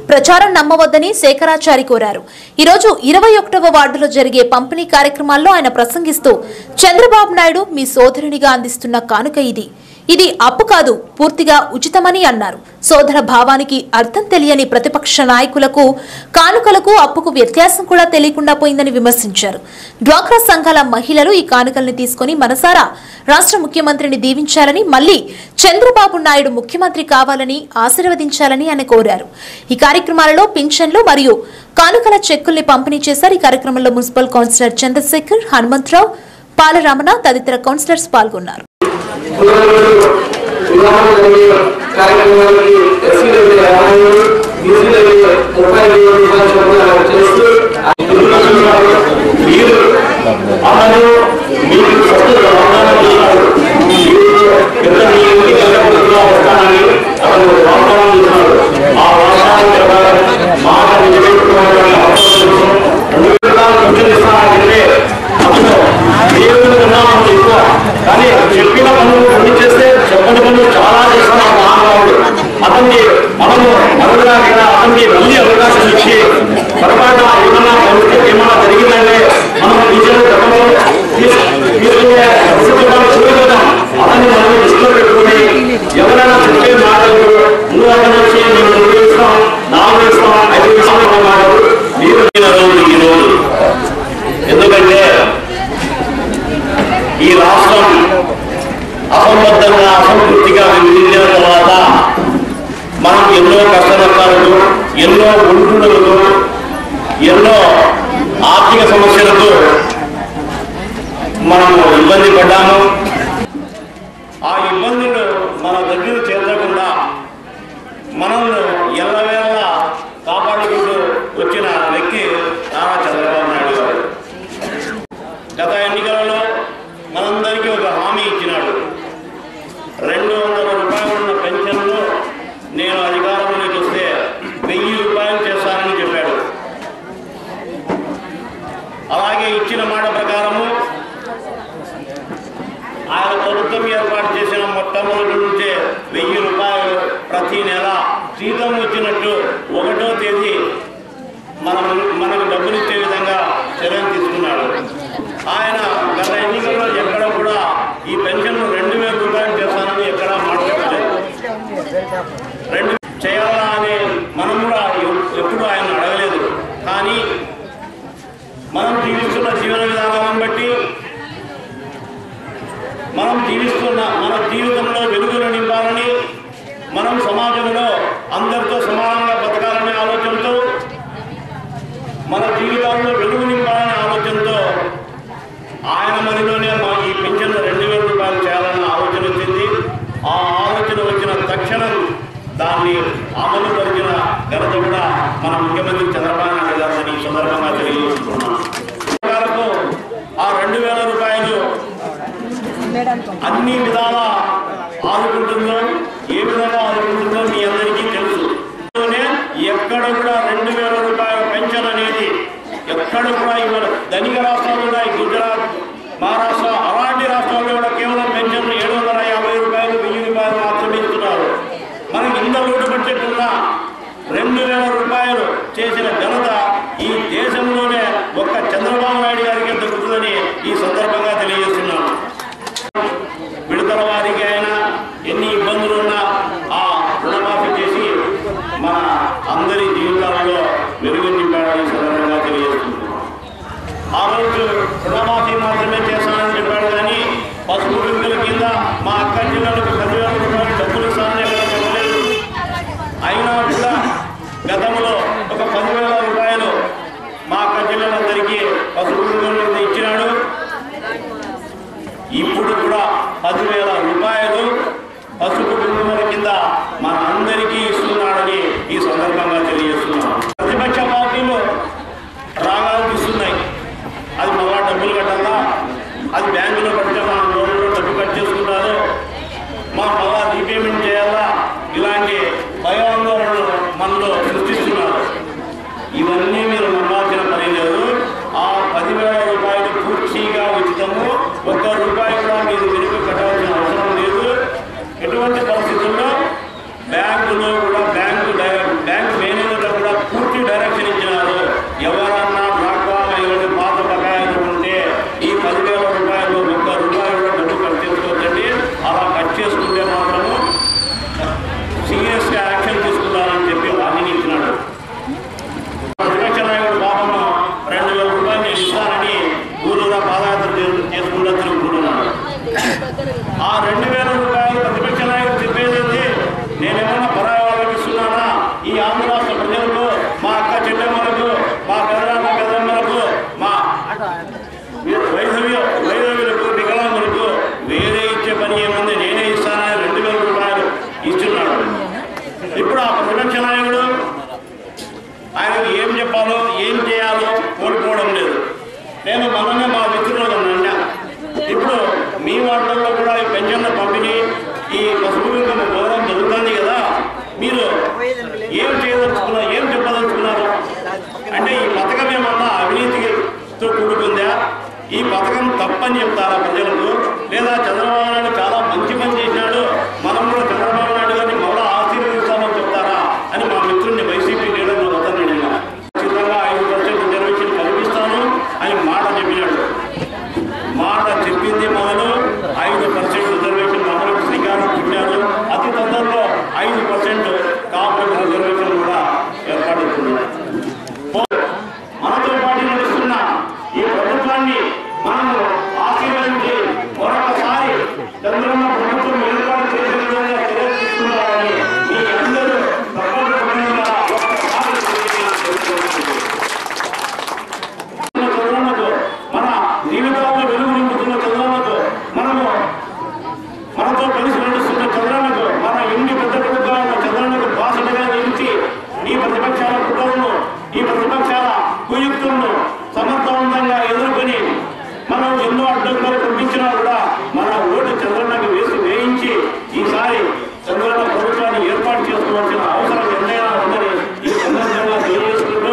ప్రచారం నమ్మవద్దని శేఖరాచారి కోరారు. ఈ రోజు 21వ వార్డులో జరిగే పంపిణీ కార్యక్రమాల్లో ఆయన ప్రసంగిస్తూ చంద్రబాబు నాయుడు మీ సోదరునిగా అందిస్తున్న కానుక ఇది అప్పు కాదు, పూర్తిగా ఉచితమని అన్నారు. సోదర భావానికి అర్థం తెలియని ప్రతిపక్ష నాయకులకు కానుకలకు అప్పుకు వ్యత్యాసం కూడా తెలియకుండా పోయిందని విమర్శించారు. డ్వాక్రా సంఘాల మహిళలు ఈ కానుకల్ని తీసుకుని మనసారా రాష్ట్ర ముఖ్యమంత్రిని దీవించాలని, మళ్లీ చంద్రబాబు నాయుడు ముఖ్యమంత్రి కావాలని ఆశీర్వదించాలని ఆయన కోరారు. ఈ కార్యక్రమాలలో పింఛన్లు మరియు కానుకల చెక్కుల్ని పంపిణీ చేశారు. ఈ కార్యక్రమంలో మున్సిపల్ కౌన్సిలర్ చంద్రశేఖర్, హనుమంతరావు, పాలరమణ తదితర కౌన్సిలర్స్ పాల్గొన్నారు. కానీ చెప్పిన పనులు అన్ని చేస్తే చెప్పని పనులు చాలా చేస్తున్నారు మహానుభావుడు. అతనికి మనము మరొకగా అతనికి మళ్ళీ అవకాశం ఇచ్చి పొరపాటు ఏమన్నా ఏమన్నా జరిగిందంటే మనం టీచర్ గతంలో తీసుకునే చూడగలం. అతన్ని మనం దృష్టిలో పెట్టుకుని ఎవరైనా చెప్పే మాటలు నువ్వు అతను వచ్చి మేము 3 ఇస్తాం, 4 ఇస్తాం, 5 ఇస్తాం మాటలు మీరు ఈ రోజు. ఎందుకంటే ఈ రాష్ట్రం అసంబద్ధంగా అసంతృప్తిగా విభజించిన తర్వాత మనం ఎన్నో కష్టనష్టాలతో, ఎన్నో ఒంటులతో, ఎన్నో ఆర్థిక సమస్యలతో మనము ఇబ్బంది పడ్డాము. ఆ ఇబ్బందులు మన దగ్గర చేరకుండా మనల్ని ఎల్లవేళ కాపాడుకుంటూ వచ్చిన వ్యక్తి నారా చంద్రబాబు నాయుడు గారు. గత ఎన్నికలలో మనందరికీ ఒక హామీ ఇచ్చినాడు. 200 రూపాయలు ఉన్న పెన్షన్లో నేను అధికారంలోకి వస్తే 1000 రూపాయలు చేస్తానని చెప్పాడు. అలాగే ఇచ్చిన మాట ప్రకారము ఆయన ప్రభుత్వం ఏర్పాటు చేసిన మొట్టమొదటి నుంచే 1000 రూపాయలు ప్రతి నెల జీతం వచ్చినట్టు 1వ తేదీ మనకు డబ్బులు ఇచ్చే విధంగా చర్యలు తీసుకున్నాడు. ఆయన గత ఎన్నికల్లో ఎక్కడ కూడా ఈ పెన్షన్ 2000 రూపాయలు చేస్తానని ఎక్కడా మాట్లాడలేదు. 2 చేయాలా అని మనం కూడా ఎప్పుడు ఆయన అడగలేదు. కానీ మనం జీవిస్తున్న జీవన విధానాన్ని బట్టి, మనం జీవిస్తున్న మన జీవితంలో వెలుగులు నింపాలని, మనం సమాజంలో అందరితో సమానంగా బతకాలనే ఆలోచనతో, మన జీవితాల్లో వెలుగు నింపాలనే ఆలోచనతో ఆయన మనలోనే ఈ పెన్షన్ 2000 రూపాయలు చేయాలన్న ఆలోచన వచ్చింది. ఆ ఆలోచన వచ్చిన తక్షణం దాన్ని అమలు పరిచిన ఘనత కూడా మన ముఖ్యమంత్రి చంద్రబాబు నాయుడు గారిని ఈ సందర్భంగా తెలియజేస్తున్నాం. ఆ 2000 రూపాయలు అన్ని విధాలా ఆదుకుంటుందో, ఏ విధంగా ఆదుకుంటుందో మీ అందరికీ తెలుసు. ఎక్కడ కూడా 2000 రూపాయల పెన్షన్ అనేది ఎక్కడ కూడా ఇవ్వరు. ధనిక రాష్ట్రాలు ఉన్నాయి, గుజరాత్, మహారాష్ట్ర, అలాంటి రాష్ట్రాల్లో కూడా కేవలం పెన్షన్ 750 రూపాయలు, 1000 రూపాయలు మాత్రమే ఇస్తున్నారు. మనకి ఇంత లోటు బడ్జెట్ ఉన్న 2000 రూపాయలు చేసిన ఘనత ఈ దేశంలోనే ఒక్క చంద్రబాబు నాయుడు గారికి దక్కుతుందని ఈ సందర్భంగా తెలియజేస్తున్నాను. విడతల వారికి అయినా ఎన్ని ఇబ్బందులు ఉన్నా ఆ రుణమాఫీ చేసి మన అందరి జీవితాలలో వెలుగు నింపాడని సందర్భంగా తెలియజేస్తున్నాను. ఆ రోజు రుణమాఫీ మాత్రమే చేస్తానని చెప్పాడు. కానీ పసుపు కుంకుమల కింద మా అక్క జిల్లాలకు 10,000 రూపాయలు డబ్బులు ఇస్తానని ఎక్కడ చెప్పలేదు. అయినా కూడా గతంలో మనలో సృష్టిస్తున్నారు. ఇవన్నీ మీరు నమ్మాల్సిన పని లేదు. ఆ 10,000 రూపాయలు పూర్తిగా ఉచితము. ₹1 కూడా మీరు వెనుక కట్టాల్సిన అవసరం లేదు. ఎటువంటి పరిస్థితుల్లో బ్యాంకులో కూడా బ్యాంక్ మేనేజర్లు కూడా పూర్తి డైరెక్షన్ ఇచ్చినారు. ఎవరన్నా బ్లాక్వాయిలు పాత బకాయిలు ఉంటే ఈ 10,000 రూపాయలు ₹1 కూడా డబ్బు కట్ చేసుకోవచ్చండి. అలా కట్ చేసుకుంటే మాత్రము సీరియస్గా యాక్షన్ తీసుకుంటారని చెప్పి వార్నింగ్ ఇచ్చినాడు. ప్రతిపక్ష నాయకుడు పాపము ₹2,000 నేను ఇస్తానని ఊరూరా పాదయాత్ర చేసుకుంటూ తిరుగుతున్నాడు. ఆ ₹2,000 ప్రతిపక్ష నాయకుడు చెప్పేది నేనేమన్నా పరాయి వాళ్ళకి ఇస్తున్నానా? ఈ ఆంధ్ర రాష్ట్ర ప్రజలకు, మా అక్క చెల్లెమ్మలకు, మా పెదమ్మలకు, మా వైధవ్యులకు, వికలాంగులకు వేరే ఇచ్చే పని ఏముంది? నేనే ఇస్తానని ₹2,000 ఇస్తున్నాడు. ఇప్పుడు ఆ ప్రతిపక్ష నాయకుడు ఆయనకు ఏం చెప్పాలో ఏం చేయాలో కోరుకోవడం లేదు. నేను మొన్ననే మా మిత్రులు అన్నా, ఇప్పుడు మీ వార్డుల్లో కూడా ఈ పెన్షన్ల పంపిణీ, ఈ పసుపు కుంకుమ గౌరవం జరుగుతుంది కదా, మీరు ఏం చేయదలుచుకున్నారు, ఏం చెప్పదలుచుకున్నారు అంటే ఈ పథకం ఏమన్నా అవినీతితో కూడుకుందా? ఈ పథకం తప్పని చెప్తారా ప్రజలకు? లేదా చంద్రబాబు నాయుడు చాలా మంచి పని చేసినాడు, మనం కూడా చంద్రబాబు నాయుడు గారిని మళ్ళా ఆశీర్వదిస్తామని చెప్తారా అని మా మిత్రుడిని వైసీపీ లీడర్ వద్దను అడిగిన. ఖచ్చితంగా 5% రిజర్వేషన్ కల్పిస్తాను అని మాట చెప్పినాడు. మాట చెప్పింది మొదలు 5% రిజర్వేషన్ అమలుకు శ్రీకారం చుట్టారు. అతి తొందరలో 5% కార్పొరేట్ రిజర్వేషన్ కూడా ఏర్పాటవుతుంది. మనతో పాటు నడుస్తున్న ఈ ప్రభుత్వాన్ని మనము ఆశీర్వదించి మరొకసారి చంద్రన్న ప్రభుత్వం ఏర్పాటు చేసే విధంగా చర్యలు తీసుకున్నారని మీ అందరూ చంద్రన్నకు, మన జీవితాల్లో వెలుగు నింపుతున్న చంద్రన్నకు, మనతో కలిసి నడుస్తున్న చంద్రన్నకు, మన ఇంటి పెద్ద కొడుకుగా ఉన్న చంద్రన్నకు బాసటగా నిలిచి ఈ ప్రతిపక్షాల కుట్రలను, ఈ ప్రతిపక్షాల కుయుక్తులను సమర్థవంతంగా ఎదుర్కొని మనం ఎన్నో అడ్డంకులు పంపించినా కూడా మన ఓటు చంద్రన్నకు వేయించి ఈసారి చంద్రన్న ప్రభుత్వాన్ని ఏర్పాటు చేసుకోవాల్సిన అవసరం ఎంతైనా ఉందని ఈ సందర్భంగా తెలియజేసుకుంటూ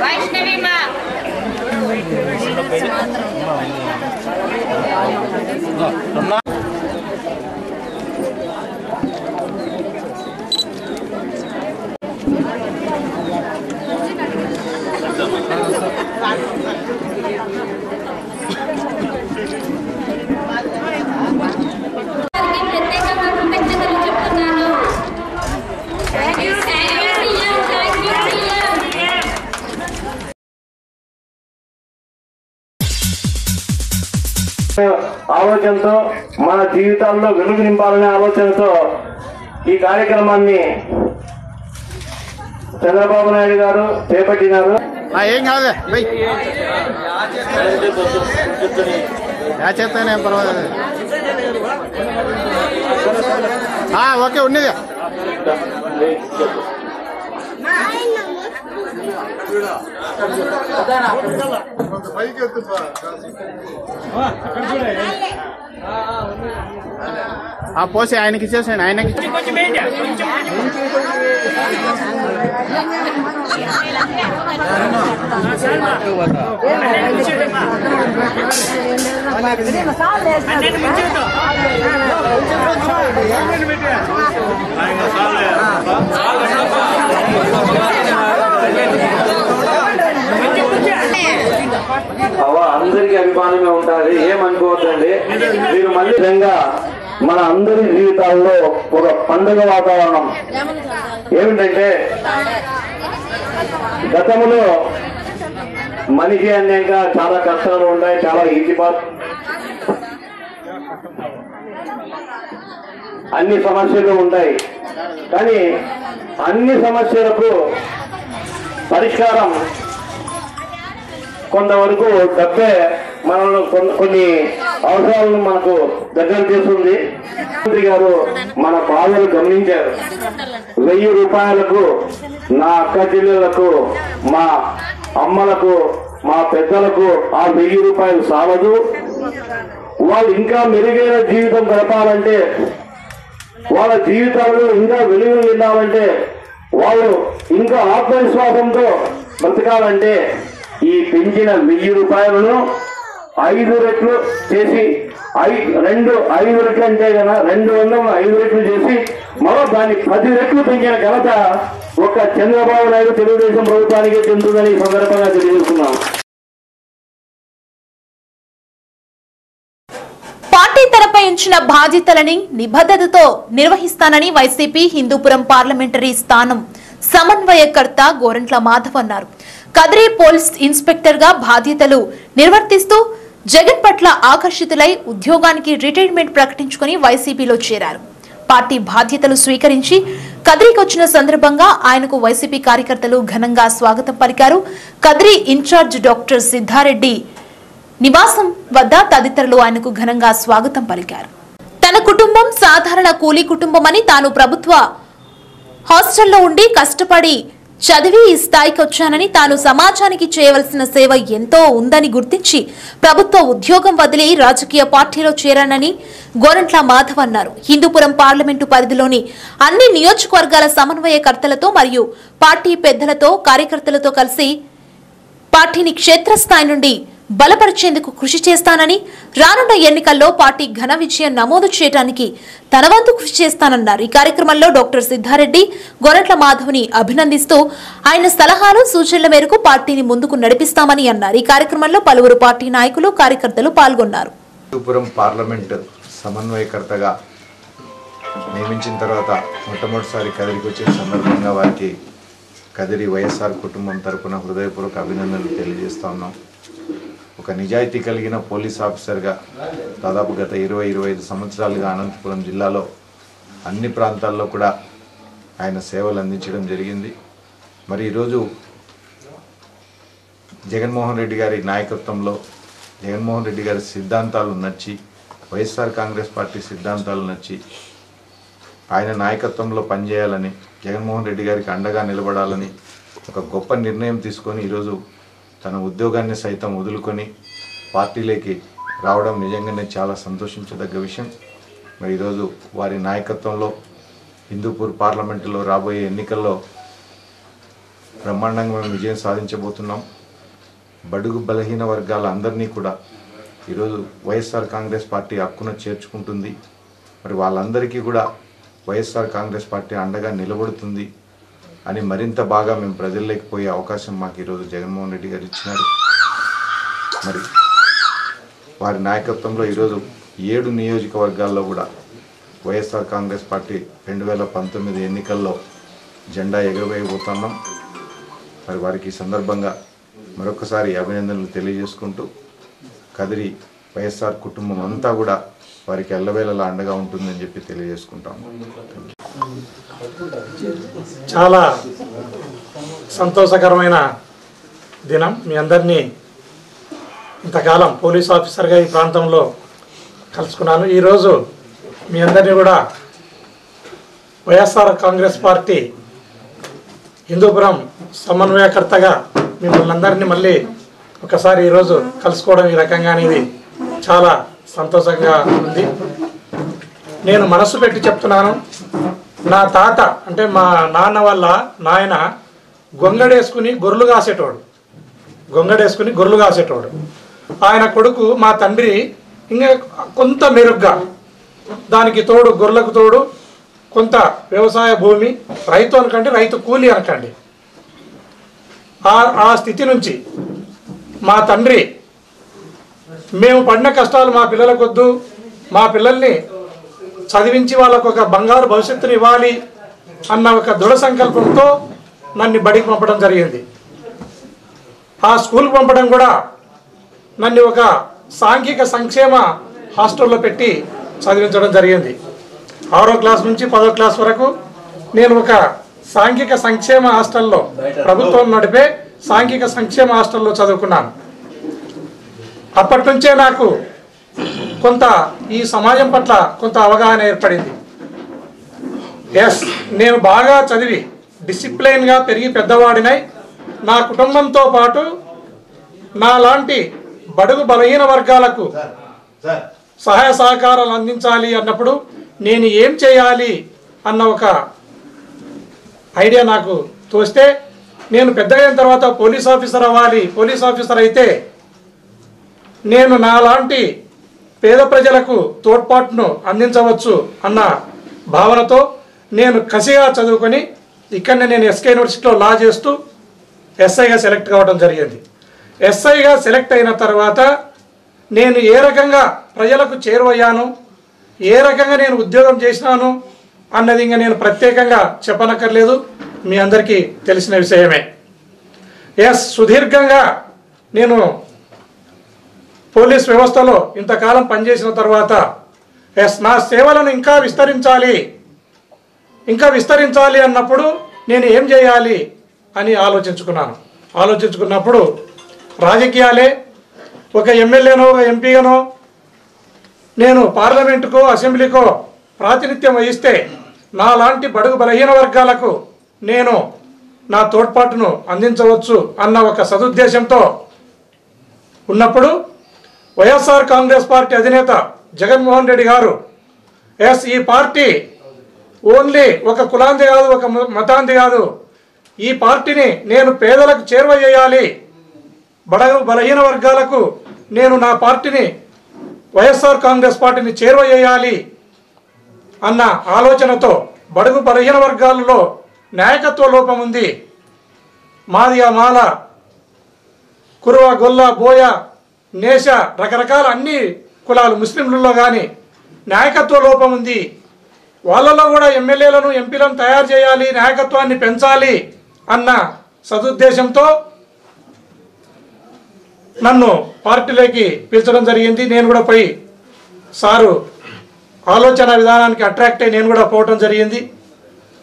వైష్ణవి మా ప్రత్యేకంగా కృతజ్ఞతలు చెప్తున్నాను. ఆలోచనతో మన జీవితాల్లో వెలుగు నింపాలనే ఆలోచనతో ఈ కార్యక్రమాన్ని చంద్రబాబు నాయుడు గారు చేపట్టినారు. ఏం కాదు చేస్తానే పర్వాలేదు. ఓకే ఉన్నది. పోసి ఆయనకి ఇచ్చేసాడు. ఆయనకి అందరికీ అభిమానమే ఉంటుంది, ఏమనుకోవద్దండి మీరు. మళ్ళీ విధంగా మన అందరి జీవితాల్లో ఒక పండుగ వాతావరణం ఏమిటంటే, గతంలో మనిషి అన్నాక చాలా కష్టాలు ఉన్నాయి, చాలా ఈజీ పాస్, అన్ని సమస్యలు ఉంటాయి. కానీ అన్ని సమస్యలకు పరిష్కారం కొంతవరకు డబ్బే మనల్ని కొన్ని అవసరాలను మనకు దగ్గర చేస్తుంది. ముఖ్యమంత్రి గారు మన బాధలు గమనించారు. 1000 రూపాయలకు నా అక్క చెల్లెళ్లకు, మా అమ్మలకు, మా పెద్దలకు ఆ 1000 రూపాయలు సాలదు. వాళ్ళు ఇంకా మెరుగైన జీవితం గడపాలంటే, వాళ్ళ జీవితాల్లో ఇంకా వెలుగులు నిండాలంటే, వాళ్ళు ఇంకా ఆత్మవిశ్వాసంతో బ్రతకాలంటే ఈ పెంచిన 1000 రూపాయలను 5 రెట్లు చేసి 5 రెట్లు అంటే కదా 200 5 రెట్లు చేసి మరో దాన్ని 10 రెట్లు పెంచిన ఘనత ఒక్క చంద్రబాబు నాయుడు తెలుగుదేశం ప్రభుత్వానికి చెందుతుందని ఈ సందర్భంగా తెలియజేస్తున్నాం. పార్టీ తరపై ఉంచిన బాధ్యతలని నిబద్ధతతో నిర్వహిస్తానని వైసీపీ హిందూపురం పార్లమెంటరీ స్థానం సమన్వయకర్త గోరంట్ల మాధవ్ అన్నారు. కదిరి పోలీస్ ఇన్స్పెక్టర్ గా బాధ్యతలు నిర్వర్తిస్తూ జగన్ పట్ల ఆకర్షితులై ఉద్యోగానికి రిటైర్మెంట్ ప్రకటించుకుని వైసీపీలో చేరారు. పార్టీ బాధ్యతలు స్వీకరించి కదిరికి వచ్చిన సందర్భంగా ఆయనకు వైసీపీ కార్యకర్తలు ఘనంగా స్వాగతం పలికారు. కదిరి ఇన్ఛార్జ్ డాక్టర్ సిద్ధారెడ్డి నివాసం వద్ద తదితరులు ఆయనకు ఘనంగా స్వాగతం పలికారు. తన కుటుంబం సాధారణ కూలీ కుటుంబమని, తాను ప్రభుత్వ హాస్టల్లో ఉండి కష్టపడి చదివి ఈ స్థాయికి వచ్చానని, తాను సమాజానికి చేయవలసిన సేవ ఎంతో ఉందని గుర్తించి ప్రభుత్వ ఉద్యోగం వదిలి రాజకీయ పార్టీలో చేరానని గోరంట్ల మాధవ్ అన్నారు. హిందూపురం పార్లమెంటు పరిధిలోని అన్ని నియోజకవర్గాల సమన్వయకర్తలతో మరియు పార్టీ పెద్దలతో కార్యకర్తలతో కలిసి పార్టీని క్షేత్రస్థాయి నుండి బలపరిచేందుకు కృషి చేస్తానని, రానున్న ఎన్నికల్లో పార్టీ ఘన విజయం నమోదు చేయడానికి తన వంతు కృషి చేస్తానన్నారు. ఈ కార్యక్రమంలో డాక్టర్ సిద్ధారెడ్డి గోరంట్ల మాధవ్ని అభినందిస్తూ ఆయన సలహాలు సూచనల మేరకు పార్టీని ముందుకు నడిపిస్తామని అన్నారు. ఈ కార్యక్రమంలో పలువురు పార్టీ నాయకులు కార్యకర్తలు పాల్గొన్నారు. హిందూపురం పార్లమెంట్ సమన్వయకర్తగా నియమించిన తర్వాత మొట్టమొదటిసారి కదిరికి వచ్చిన సందర్భంగా వారికి కదిరి వైఎస్ఆర్ కుటుంబం తరపున హృదయపూర్వక అభినందనలు తెలియజేస్తా ఉన్నాం. ఒక నిజాయితీ కలిగిన పోలీస్ ఆఫీసర్గా దాదాపు గత 20-25 సంవత్సరాలుగా అనంతపురం జిల్లాలో అన్ని ప్రాంతాల్లో కూడా ఆయన సేవలు అందించడం జరిగింది. మరి ఈరోజు జగన్మోహన్ రెడ్డి గారి నాయకత్వంలో, జగన్మోహన్ రెడ్డి గారి సిద్ధాంతాలు నచ్చి, వైఎస్ఆర్ కాంగ్రెస్ పార్టీ సిద్ధాంతాలు నచ్చి ఆయన నాయకత్వంలో పనిచేయాలని, జగన్మోహన్ రెడ్డి గారికి అండగా నిలబడాలని ఒక గొప్ప నిర్ణయం తీసుకొని ఈరోజు తన ఉద్యోగాన్ని సైతం వదులుకొని పార్టీలోకి రావడం నిజంగానే చాలా సంతోషించదగ్గ విషయం. మరి ఈరోజు వారి నాయకత్వంలో హిందూపూర్ పార్లమెంటులో రాబోయే ఎన్నికల్లో బ్రహ్మాండంగా మేము విజయం సాధించబోతున్నాం. బడుగు బలహీన వర్గాల అందరినీ కూడా ఈరోజు వైఎస్ఆర్ కాంగ్రెస్ పార్టీ హక్కున చేర్చుకుంటుంది. మరి వాళ్ళందరికీ కూడా వైఎస్ఆర్ కాంగ్రెస్ పార్టీ అండగా నిలబడుతుంది అని మరింత బాగా మేము ప్రజల్లోకి పోయే అవకాశం మాకు ఈరోజు జగన్మోహన్ రెడ్డి గారు ఇచ్చినారు. మరి వారి నాయకత్వంలో ఈరోజు 7 నియోజకవర్గాల్లో కూడా వైఎస్ఆర్ కాంగ్రెస్ పార్టీ 2019 ఎన్నికల్లో జెండా ఎగరవేయబోతున్నాం. మరి వారికి ఈ సందర్భంగా మరొకసారి అభినందనలు తెలియజేసుకుంటూ కదిరి వైఎస్ఆర్ కుటుంబం అంతా కూడా వారికి ఎల్లవేళలా అండగా ఉంటుందని చెప్పి తెలియజేసుకుంటాము. చాలా సంతోషకరమైన దినం. మీ అందరినీ ఇంతకాలం పోలీస్ ఆఫీసర్గా ఈ ప్రాంతంలో కలుసుకున్నాను. ఈరోజు మీ అందరినీ కూడా వైఎస్ఆర్ కాంగ్రెస్ పార్టీ హిందూపురం సమన్వయకర్తగా మిమ్మల్ని అందరినీ మళ్ళీ ఒకసారి ఈరోజు కలుసుకోవడం ఈ రకంగా అనేది చాలా సంతోషంగా ఉంది. నేను మనసు పెట్టి చెప్తున్నాను, నా తాత అంటే మా నాన్న వాళ్ళ నాయన గొంగడేసుకుని గొర్రెలు కాసేటోడు. ఆయన కొడుకు మా తండ్రి ఇంకా కొంత మెరుగ్గా, దానికి తోడు గొర్రెలకు తోడు కొంత వ్యవసాయ భూమి, రైతు అనకండి, రైతు కూలి అనకండి, ఆ స్థితి నుంచి మా తండ్రి మేము పడిన కష్టాలు మా పిల్లలకొద్దు, మా పిల్లల్ని చదివించి వాళ్ళకు ఒక బంగారు భవిష్యత్తుని ఇవ్వాలి అన్న ఒక దృఢ సంకల్పంతో నన్ను బడికి పంపడం జరిగింది. ఆ స్కూల్కి పంపడం కూడా నన్ను ఒక సాంఘిక సంక్షేమ హాస్టల్లో పెట్టి చదివించడం జరిగింది. 6వ క్లాస్ నుంచి 10వ క్లాస్ వరకు నేను ఒక సాంఘిక సంక్షేమ హాస్టల్లో, ప్రభుత్వం నడిపే సాంఘిక సంక్షేమ హాస్టల్లో చదువుకున్నాను. అప్పటి నుంచే నాకు కొంత ఈ సమాజం పట్ల కొంత అవగాహన ఏర్పడింది. నేను బాగా చదివి డిసిప్లైన్గా పెరిగి పెద్దవాడినై నా కుటుంబంతో పాటు నాలాంటి బడుగు బలహీన వర్గాలకు సహాయ సహకారాలు అందించాలి అన్నప్పుడు నేను ఏం చేయాలి అన్న ఒక ఐడియా నాకు తోస్తే, నేను పెద్దగా అయిన తర్వాత పోలీస్ ఆఫీసర్ అవ్వాలి, పోలీస్ ఆఫీసర్ అయితే నేను నాలాంటి పేద ప్రజలకు తోడ్పాటును అందించవచ్చు అన్న భావనతో నేను కసిగా చదువుకొని ఇక్కడనే నేను ఎస్కే యూనివర్సిటీలో లా చేస్తూ ఎస్ఐగా సెలెక్ట్ కావడం జరిగింది. ఎస్ఐగా సెలెక్ట్ అయిన తర్వాత నేను ఏ రకంగా ప్రజలకు చేరువయ్యాను, ఏ రకంగా నేను ఉద్యోగం చేసినాను అన్నది ఇంకా నేను ప్రత్యేకంగా చెప్పనక్కర్లేదు, మీ అందరికీ తెలిసిన విషయమే. సుదీర్ఘంగా నేను పోలీస్ వ్యవస్థలో ఇంతకాలం పనిచేసిన తర్వాత నా సేవలను ఇంకా విస్తరించాలి అన్నప్పుడు నేను ఏం చేయాలి అని ఆలోచించుకున్నప్పుడు రాజకీయాలే, ఒక ఎమ్మెల్యేనో ఒక ఎంపీగానో నేను పార్లమెంటుకో అసెంబ్లీకో ప్రాతినిధ్యం వహిస్తే నాలాంటి బడుగు బలహీన వర్గాలకు నేను నా తోడ్పాటును అందించవచ్చు అన్న ఒక సదుద్దేశంతో ఉన్నప్పుడు వైఎస్ఆర్ కాంగ్రెస్ పార్టీ అధినేత జగన్మోహన్ రెడ్డి గారు ఈ పార్టీ ఓన్లీ ఒక కులాంది కాదు, ఒక మతాంది కాదు, ఈ పార్టీని నేను పేదలకు చేరువ చేయాలి, బడుగు బలహీన వర్గాలకు నేను నా పార్టీని వైఎస్ఆర్ కాంగ్రెస్ పార్టీని చేరువ చేయాలి అన్న ఆలోచనతో బడుగు బలహీన వర్గాలలో నాయకత్వ లోపం ఉంది, మాదిగ మాల కురువ గొల్ల బోయ నేష రకరకాల అన్ని కులాలు ముస్లింలలో కానీ నాయకత్వ లోపం ఉంది, వాళ్ళలో కూడా ఎమ్మెల్యేలను ఎంపీలను తయారు చేయాలి, నాయకత్వాన్ని పెంచాలి అన్న సదుద్దేశంతో నన్ను పార్టీలోకి పిలిచడం జరిగింది. నేను కూడా పోయి సారు ఆలోచన విధానానికి అట్రాక్ట్ అయ్యి నేను కూడా పోవటం జరిగింది.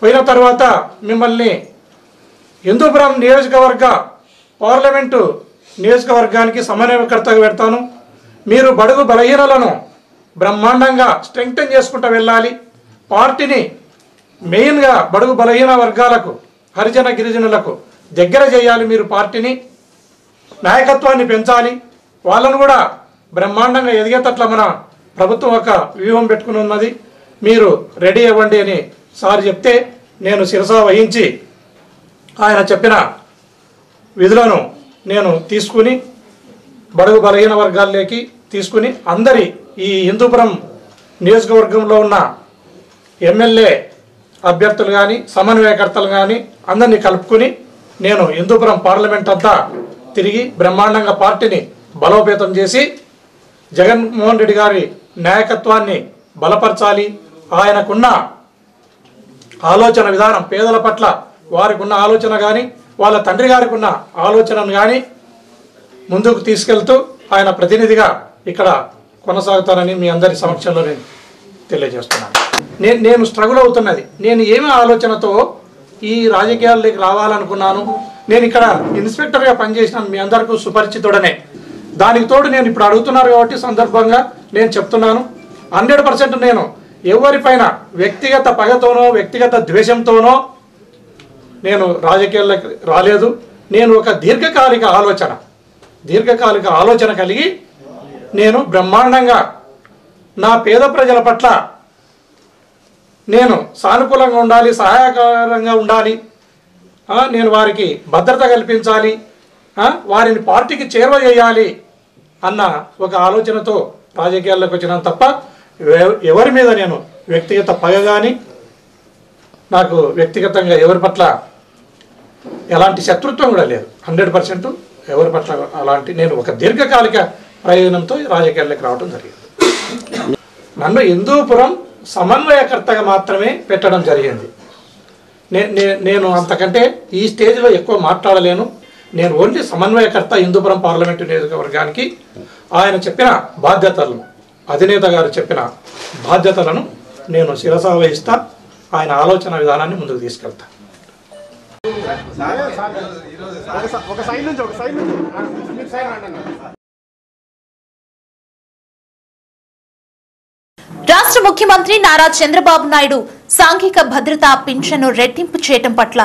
పోయిన తర్వాత మిమ్మల్ని హిందూపురం నియోజకవర్గ పార్లమెంటు నియోజకవర్గానికి సమన్వయకర్తగా పెడతాను, మీరు బడుగు బలహీనలను బ్రహ్మాండంగా స్ట్రెంగ్తన్ చేసుకుంటూ వెళ్ళాలి, పార్టీని మెయిన్గా బడుగు బలహీన వర్గాలకు హరిజన గిరిజనులకు దగ్గర చేయాలి, మీరు పార్టీని నాయకత్వాన్ని పెంచాలి, వాళ్ళను కూడా బ్రహ్మాండంగా ఎదిగేటట్ల మన ప్రభుత్వం ఒక వ్యూహం పెట్టుకుని ఉన్నది, మీరు రెడీ అవ్వండి అని సార్ చెప్తే నేను శిరసా వహించి ఆయన చెప్పిన విధులను నేను తీసుకుని బడుగు బలహీన వర్గాల్లోకి తీసుకుని అందరి ఈ హిందూపురం నియోజకవర్గంలో ఉన్న ఎమ్మెల్యే అభ్యర్థులు కానీ సమన్వయకర్తలు కానీ అందరినీ కలుపుకొని నేను హిందూపురం పార్లమెంట్ అంతా తిరిగి బ్రహ్మాండంగా పార్టీని బలోపేతం చేసి జగన్మోహన్ రెడ్డి గారి నాయకత్వాన్ని బలపరచాలి, ఆయనకున్న ఆలోచన విధానం పేదల పట్ల వారికి ఉన్న ఆలోచన కానీ వాళ్ళ తండ్రి గారికి ఉన్న ఆలోచనను కానీ ముందుకు తీసుకెళ్తూ ఆయన ప్రతినిధిగా ఇక్కడ కొనసాగుతానని మీ అందరి సమక్షంలో నేను తెలియజేస్తున్నాను. నేను స్ట్రగుల్ అవుతున్నది, నేను ఏమి ఆలోచనతో ఈ రాజకీయాల్లోకి రావాలనుకున్నాను, నేను ఇక్కడ ఇన్స్పెక్టర్గా పనిచేసినాను, మీ అందరికీ సుపరిచితుడనే, దానికి తోడు నేను ఇప్పుడు అడుగుతున్నారు కాబట్టి సందర్భంగా నేను చెప్తున్నాను, 100% నేను ఎవరిపైన వ్యక్తిగత పగతోనో వ్యక్తిగత ద్వేషంతోనో నేను రాజకీయాల్లోకి రాలేదు. నేను ఒక దీర్ఘకాలిక ఆలోచన కలిగి నేను బ్రహ్మాండంగా నా పేద ప్రజల పట్ల నేను సానుకూలంగా ఉండాలి, సహాయకరంగా ఉండాలి, నేను వారికి భద్రత కల్పించాలి, వారిని పార్టీకి చేరువ చేయాలి అన్న ఒక ఆలోచనతో రాజకీయాల్లోకి వచ్చినాను తప్ప ఎవరి మీద నేను వ్యక్తిగత పగ కానీ నాకు వ్యక్తిగతంగా ఎవరి పట్ల ఎలాంటి శత్రుత్వం కూడా లేదు. 100% ఎవరి పట్ల అలాంటి నేను ఒక దీర్ఘకాలిక ప్రయోజనంతో రాజకీయాల్లోకి రావడం జరిగింది. నన్ను హిందూపురం సమన్వయకర్తగా మాత్రమే పెట్టడం జరిగింది. నేను అంతకంటే ఈ స్టేజ్లో ఎక్కువ మాట్లాడలేను. నేను ఓన్లీ సమన్వయకర్త హిందూపురం పార్లమెంటు నియోజకవర్గానికి ఆయన చెప్పిన బాధ్యతలను, అధినేత గారు చెప్పిన బాధ్యతలను నేను శిరసా వహిస్తా. ఆయన ఆలోచన విధానాన్ని ముందుకు తీసుకెళ్తా. రాష్ట్ర ముఖ్యమంత్రి నారా చంద్రబాబు నాయుడు సాంఘిక భద్రతా పింఛన్ను రెట్టింపు చేయటం పట్ల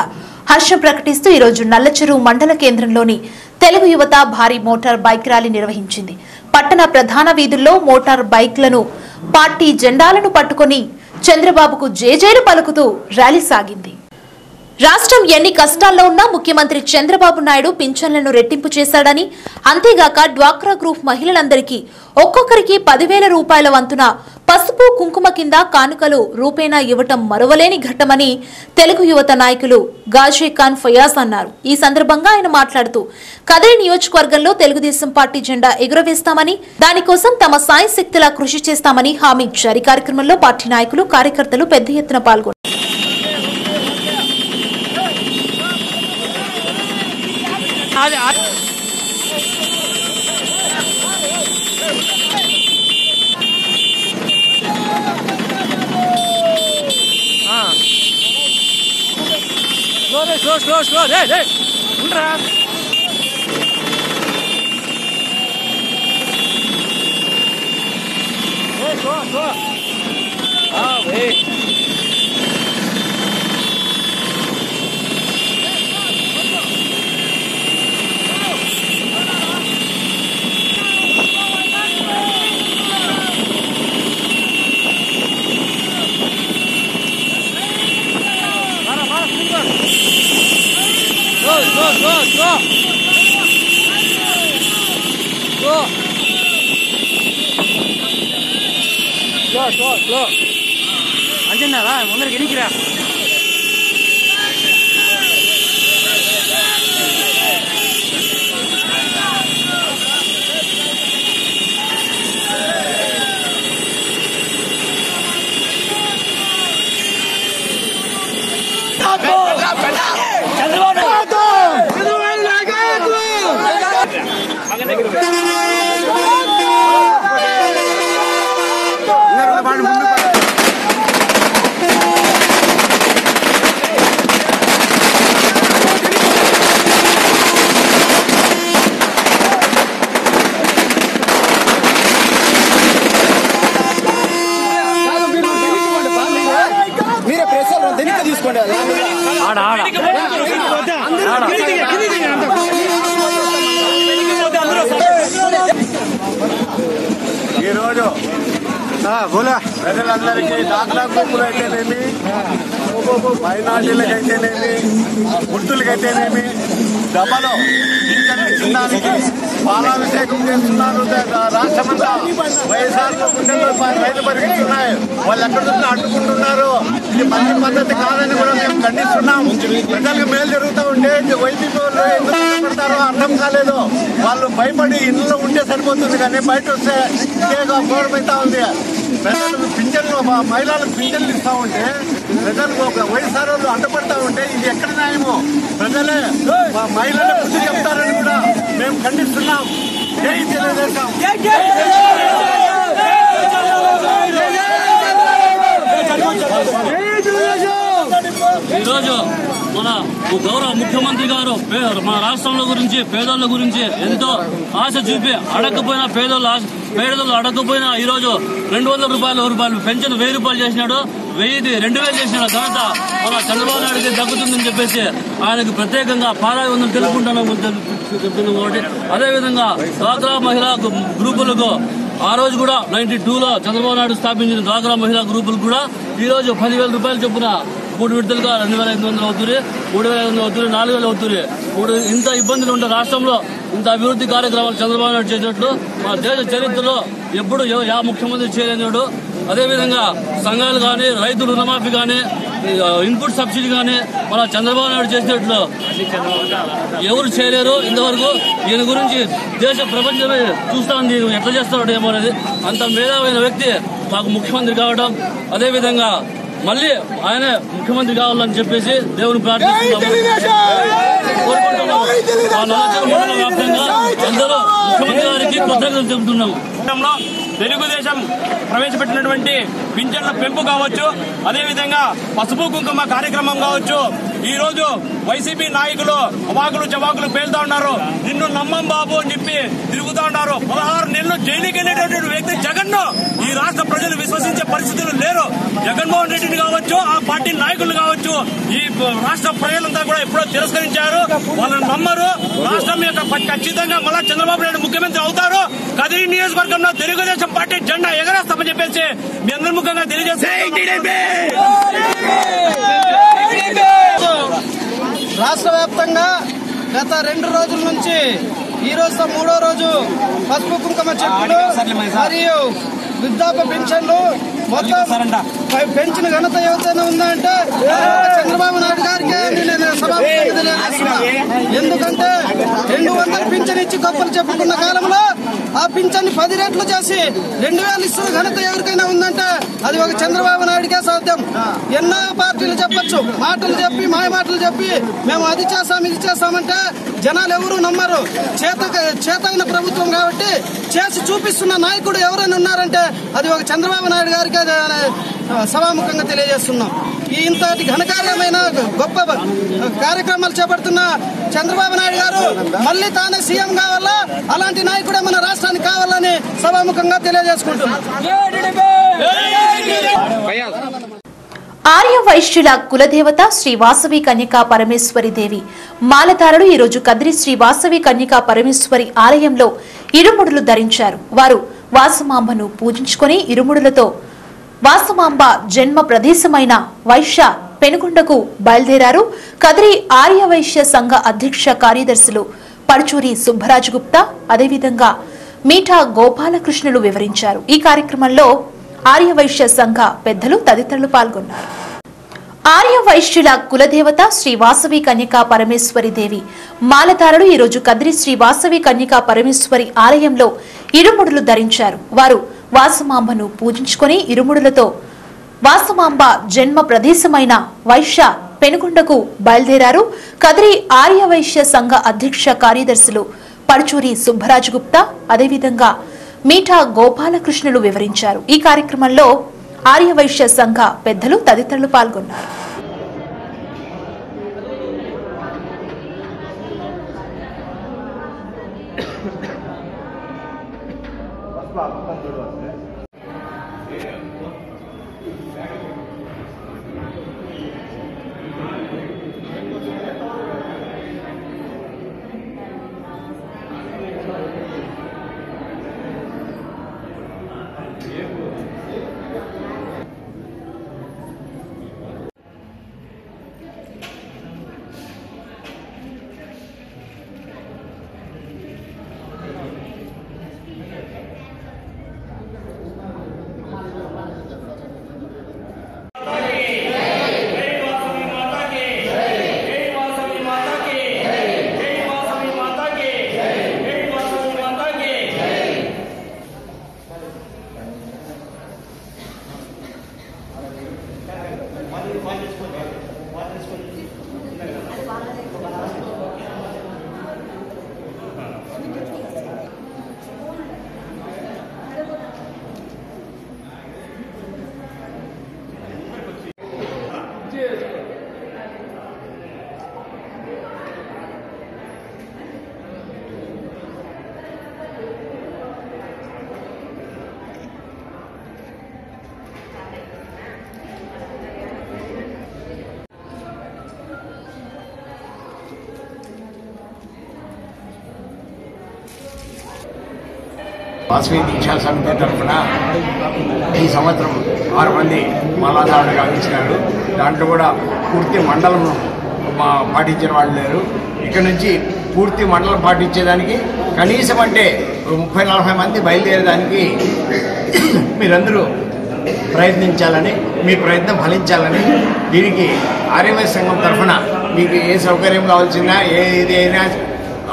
హర్షం ప్రకటిస్తూ ఈరోజు నల్లచెరువు మండల కేంద్రంలోని తెలుగు యువత భారీ మోటార్ బైక్ ర్యాలీ నిర్వహించింది. పట్టణ ప్రధాన వీధుల్లో మోటార్ బైక్లను, పార్టీ జెండాలను పట్టుకుని చంద్రబాబుకు జేజేలు పలుకుతూ ర్యాలీ సాగింది. రాష్ట్రం ఎన్ని కష్టాల్లో ఉన్నా ముఖ్యమంత్రి చంద్రబాబు నాయుడు పింఛన్లను రెట్టింపు చేశాడని, అంతేగాక డ్వాక్రా గ్రూప్ మహిళలందరికీ ఒక్కొక్కరికి 10,000 రూపాయల వంతున పసుపు కుంకుమ కింద కానుకలు రూపేణా ఇవ్వటం మరువలేని ఘట్టమని తెలుగు యువత నాయకులు గాజీ ఖాన్ ఫయాజ్ అన్నారు. ఈ సందర్భంగా ఆయన మాట్లాడుతూ కదిరి నియోజకవర్గంలో తెలుగుదేశం పార్టీ జెండా ఎగురవేస్తామని, దానికోసం తమ సాయశక్తిలా కృషి చేస్తామని హామీ ఇచ్చారు. ఈ కార్యక్రమంలో పార్టీ నాయకులు, కార్యకర్తలు పెద్ద ఎత్తున పాల్గొన్నారు. అంజన్నారా ముందరికి ఎనికిరా. మీరే ప్రెస్ తీసుకోండి. ఈరోజు ప్రజలందరికీ డాక్రా గ్రూపులు అయితేనేమి, మైనార్టీలకైతేనేమి, వృద్ధులకైతేనేమి డబ్బలో పింఛన్లు ఇచ్చడానికి పాలాభిషేకం చేస్తున్నారు. రాష్ట్రమంతా వైఎస్ఆర్ గుండెల్లో రైతు పరిగెత్తున్నాయి. వాళ్ళు ఎక్కడ చూసినా అడ్డుకుంటున్నారు. ఇది మంచి పద్ధతి కాదని కూడా మేము ఖండిస్తున్నాం. ప్రజలకు మేలు జరుగుతూ ఉంటే వైసీపీ వాళ్ళు ఎందుకు కష్టపడతారో అర్థం కాలేదు. వాళ్ళు భయపడి ఇళ్ళలో ఉంటే సరిపోతుంది, కానీ బయట వస్తే ఇదేగా ఘోరమైతా ఉంది. ప్రజలకు పింఛన్లు, మహిళలకు పింఛన్లు ఇస్తా ఉంటే ప్రజలకు ఒక వైఎస్ఆర్ వాళ్ళు అడ్డుపడతా ఉంటే ఇది ఎక్కడ న్యాయము? ప్రజలే మహిళలకు బుద్ధి చెప్తారని కూడా మేము ఖండిస్తున్నాం. జై తెలుగుదేశం. ఈరోజు మన గౌరవ ముఖ్యమంత్రి గారు మన రాష్ట్రంలో గురించి, పేదోళ్ళ గురించి ఎంతో ఆశ చూపి అడగకపోయినా పేదలు అడగకపోయినా ఈరోజు 200 రూపాయలు పెన్షన్ 1000 రూపాయలు చేసినాడు. 2,000 చేసిన ఘనత మన చంద్రబాబు నాయుడుకి దక్కుతుందని చెప్పేసి ఆయనకు ప్రత్యేకంగా పాదాభివందనం తెలుపుకుంటున్నాము చెప్తున్నాం. కాబట్టి అదేవిధంగా డ్వాక్రా మహిళా గ్రూపులకు ఆ రోజు కూడా 92లో చంద్రబాబు నాయుడు స్థాపించిన డ్వాక్రా మహిళా గ్రూపులు కూడా ఈ రోజు 10,000 రూపాయలు చొప్పున 3 విడతలుగా 2,500 అవుతుంది, 3,500 అవుతుంది, 4,000 అవుతుంది. ఇంత ఇబ్బందులు ఉంటే రాష్ట్రంలో ఇంత అభివృద్ధి కార్యక్రమాలు చంద్రబాబు నాయుడు చేసినట్లు మన దేశ చరిత్రలో ఎప్పుడు ముఖ్యమంత్రి చేయలేనాడు. అదేవిధంగా సంఘాలు కానీ, రైతు రుణమాఫీ కానీ, ఇన్పుట్ సబ్సిడీ కానీ మన చంద్రబాబు నాయుడు చేసినట్లు ఎవరు చేయలేరు ఇంతవరకు. ఈయన గురించి దేశ ప్రపంచమే చూస్తా ఉంది, ఎట్లా చేస్తాడు ఏమో అనేది. అంత మేధావైన వ్యక్తి మాకు ముఖ్యమంత్రి కావడం, అదేవిధంగా మళ్ళీ ఆయనే ముఖ్యమంత్రి కావాలని చెప్పేసి దేవుని ప్రార్థిస్తున్నాము. కోరుకుంటున్నాము. ఆ నల్లచెరువు మండల వ్యాప్తంగా అందరూ ముఖ్యమంత్రి గారికి కృతజ్ఞతలు చెబుతున్నాము. తెలుగుదేశం ప్రవేశపెట్టినటువంటి పింఛన్ల పెంపు కావచ్చు, అదేవిధంగా పసుపు కుంకుమ కార్యక్రమం కావచ్చు, ఈ రోజు వైసీపీ నాయకులు అవాకులు చవాకులు పేలుతా ఉన్నారు. నిన్ను నమ్మం బాబు అని చెప్పి తిరుగుతా ఉన్నారు. 16 నెలలు జైలుకి వెళ్ళేటటువంటి వ్యక్తి జగన్ ఈ రాష్ట్ర ప్రజలు విశ్వసించే పరిస్థితులు లేరు. జగన్మోహన్ రెడ్డిని కావచ్చు, ఆ పార్టీ నాయకులు కావచ్చు, ఈ రాష్ట్ర ప్రజలంతా కూడా ఎప్పుడో తిరస్కరించారు. వాళ్ళని నమ్మరు. రాష్ట్రం యొక్క ఖచ్చితంగా మళ్ళా చంద్రబాబు నాయుడు ముఖ్యమంత్రి అవుతారు. కదిరి నియోజకవర్గంలో తెలుగుదేశం పార్టీ జెండా ఎగరేస్తామని చెప్పేసి మీ అందరి ముఖంగా రాష్ట్ర వ్యాప్తంగా గత 2 రోజుల నుంచి ఈ రోజు 3వ రోజు పసుపు కుంకుమ చెక్కులు మరియు వృద్ధాప్య పెన్షన్లు మొత్తం పెంచిన ఘనత ఎవరైనా ఉందంటే చంద్రబాబు నాయుడు గారికి నేను సభాముఖంగా తెలియజేస్తున్నా. ఎందుకంటే 200 పింఛన్ ఇచ్చి గొప్పలు చెప్పుకున్న కాలంలో ఆ పింఛన్ని 10 రెట్లు చేసి 2000 ఇస్తున్న ఘనత ఎవరికైనా ఉందంటే అది ఒక చంద్రబాబు నాయుడికే సాధ్యం. ఎన్నో పార్టీలు చెప్పొచ్చు, మాటలు చెప్పి మాయ మాటలు చెప్పి మేము అది చేస్తాం ఇది చేస్తామంటే జనాలు ఎవరు నమ్మరు. చేతైన ప్రభుత్వం కాబట్టి చేసి చూపిస్తున్న నాయకుడు ఎవరైనా ఉన్నారంటే అది ఒక చంద్రబాబు నాయుడు గారికి సభాముఖంగా తెలియజేస్తున్నాం. ఇంతటి ఘనకార్యమైన గొప్ప కార్యక్రమాలు చేపడుతున్న చంద్రబాబు నాయుడు గారు మళ్ళీ తానే సీఎం కావాలా, అలాంటి నాయకుడే మన రాష్ట్రానికి కావాలని సభాముఖంగా తెలియజేసుకుంటున్నాం. ఆర్య వైశ్యుల కులదేవత శ్రీ వాసవి కన్యకా పరమేశ్వరి దేవి మాలధారులు ఈ రోజు కదిరి శ్రీ వాసవి కన్యకా పరమేశ్వరి ఆలయంలో ఇరుముడులు ధరించారు. వారు వాసమాంబను పూజించుకుని ఇరుముడులతో వాసమాంబ జన్మ ప్రదేశమైన వైశ్య పెనుగొండకు బయలుదేరారు. కదిరి ఆర్య వైశ్య సంఘ అధ్యక్ష కార్యదర్శులు పడుచూరి సుబ్బరాజు గుప్తా, అదేవిధంగా మీఠా గోపాలకృష్ణులు వివరించారు. ఈ కార్యక్రమంలో ఆర్య వైశ్య సంఘ పెద్దలు తదితరులు పాల్గొన్నారు. ఆర్య వైశ్యుల కులదేవత శ్రీ వాసవి కన్యకా పరమేశ్వరి దేవి మాలధారులు ఈ రోజు కదిరి శ్రీ వాసవి కన్యకా పరమేశ్వరి ఆలయంలో ఇరుముడులు ధరించారు. వారు వాసమాంబను పూజించుకుని ఇరుముడులతో వాసమాంబ జన్మ ప్రదేశమైన వైశ్య పెనుగొండకు బయలుదేరారు. కదిరి ఆర్య వైశ్య సంఘ అధ్యక్ష కార్యదర్శులు పడుచూరి సుబ్బరాజు గుప్తా, అదేవిధంగా మీఠా గోపాలకృష్ణులు వివరించారు. ఈ కార్యక్రమంలో ఆర్య వైశ్య సంఘ పెద్దలు తదితరులు పాల్గొన్నారు. వాసవి దీక్షా సమితి తరఫున ఈ సంవత్సరం 6 మంది మాలాధారులుగా అందించినారు. దాంట్లో కూడా పూర్తి మండలం పాటించిన వాళ్ళు లేరు. ఇక్కడ నుంచి పూర్తి మండలం పాటించేదానికి కనీసం అంటే 30-40 మంది బయలుదేరేదానికి మీరందరూ ప్రయత్నించాలని, మీ ప్రయత్నం ఫలించాలని, దీనికి ఆర్యవైశ్య సంఘం తరఫున మీకు ఏ సౌకర్యం కావాల్సినా ఏదైనా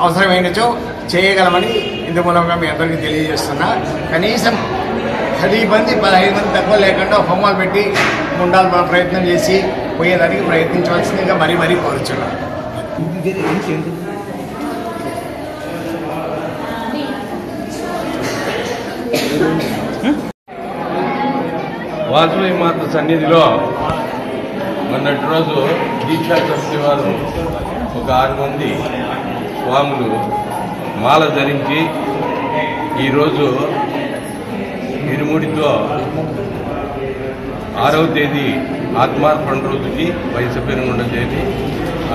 అవసరమైనచో చేయగలమని ఇందు మూలంగా మీ అందరికీ తెలియజేస్తున్నా. కనీసం 10 మంది 15 మంది తక్కువ లేకుండా హోమాలు పెట్టి ఉండాలి ప్రయత్నం చేసి పోయేదానికి ప్రయత్నించవలసిందిగా మరీ కోరుచున్నాను. వాసవి మాత సన్నిధిలో మొన్నటి రోజు దీక్షా సమితి వారు ఒక 6 మంది స్వాములు మాల ధరించి ఈరోజు ఇరుముడితో 6వ తేదీ ఆత్మార్పణ రోజుకి వైసపెనుగొండ చేరి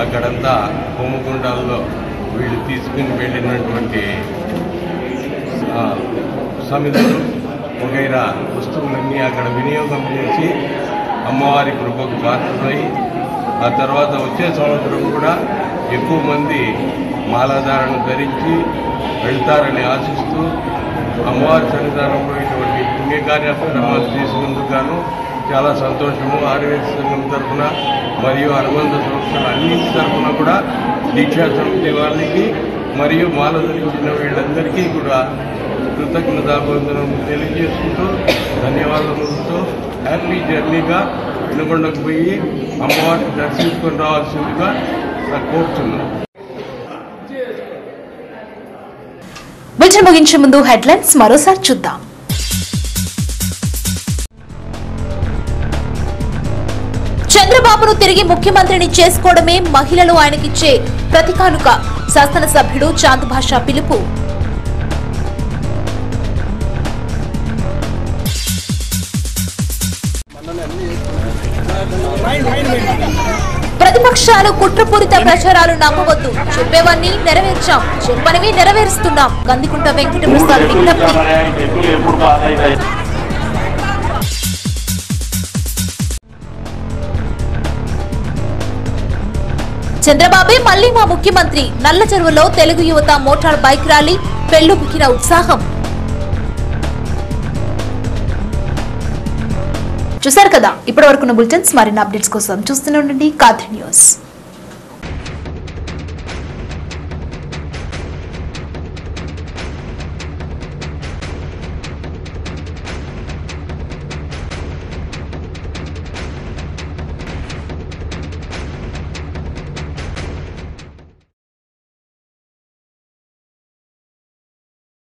అక్కడంతా హోమగుండాల్లో వీళ్ళు తీసుకుని వెళ్ళినటువంటి సమితులు వగైరా వస్తువులన్నీ అక్కడ వినియోగం చేసి అమ్మవారి కృపకు పాత్రమై ఆ తర్వాత వచ్చే సంవత్సరం కూడా ఎక్కువ మంది మాలాధారణ ధరించి వెళ్తారని ఆశిస్తూ అమ్మవారి సన్నిధానంలో ఇటువంటి పుణ్య కార్యక్రమాలు తీసుకున్నందుకు గాను చాలా సంతోషము. ఆర్యవేశ సంఘం తరఫున మరియు అనుబంధ సంస్థలు అన్నింటి తరఫున కూడా దీక్షా సమితి వాళ్ళకి మరియు మాల ధరించిన వీళ్ళందరికీ కూడా కృతజ్ఞతాబంధనం తెలియజేసుకుంటూ ధన్యవాదాలతో హ్యాపీ జర్నీగా వినుకొండకు పోయి అమ్మవారిని దర్శించుకొని రావాల్సిందిగా కోరుతున్నాను. బులెటిన్ ముగించే ముందు హెడ్లైన్స్ మరోసారి చూద్దాం. చంద్రబాబును తిరిగి ముఖ్యమంత్రిని చేసుకోవడమే మహిళలు ఆయనకిచ్చే ప్రతికానుక శాసనసభ్యుడు చాంద్ భాషా పిలుపు. ప్రతిపక్షాలు కుట్రపూరిత ప్రచారాలు నమ్మవద్దు, చెప్పేవన్నీ నెరవేర్చాం, చెప్పనివి నెరవేరుస్తున్నాం. కందికుంట వెంకటప్రసాద్ విజ్ఞప్తి. చంద్రబాబే మళ్లీ మా ముఖ్యమంత్రి. నల్ల చెరువులో తెలుగు యువత మోటార్ బైక్ ర్యాలీ, పెళ్లుబికిన ఉత్సాహం. చూశారు కదా ఇప్పటి వరకున్న బులెటిన్స్. మరిన్ని అప్డేట్స్ కోసం చూస్తూనే ఉండండి కాథీ న్యూస్.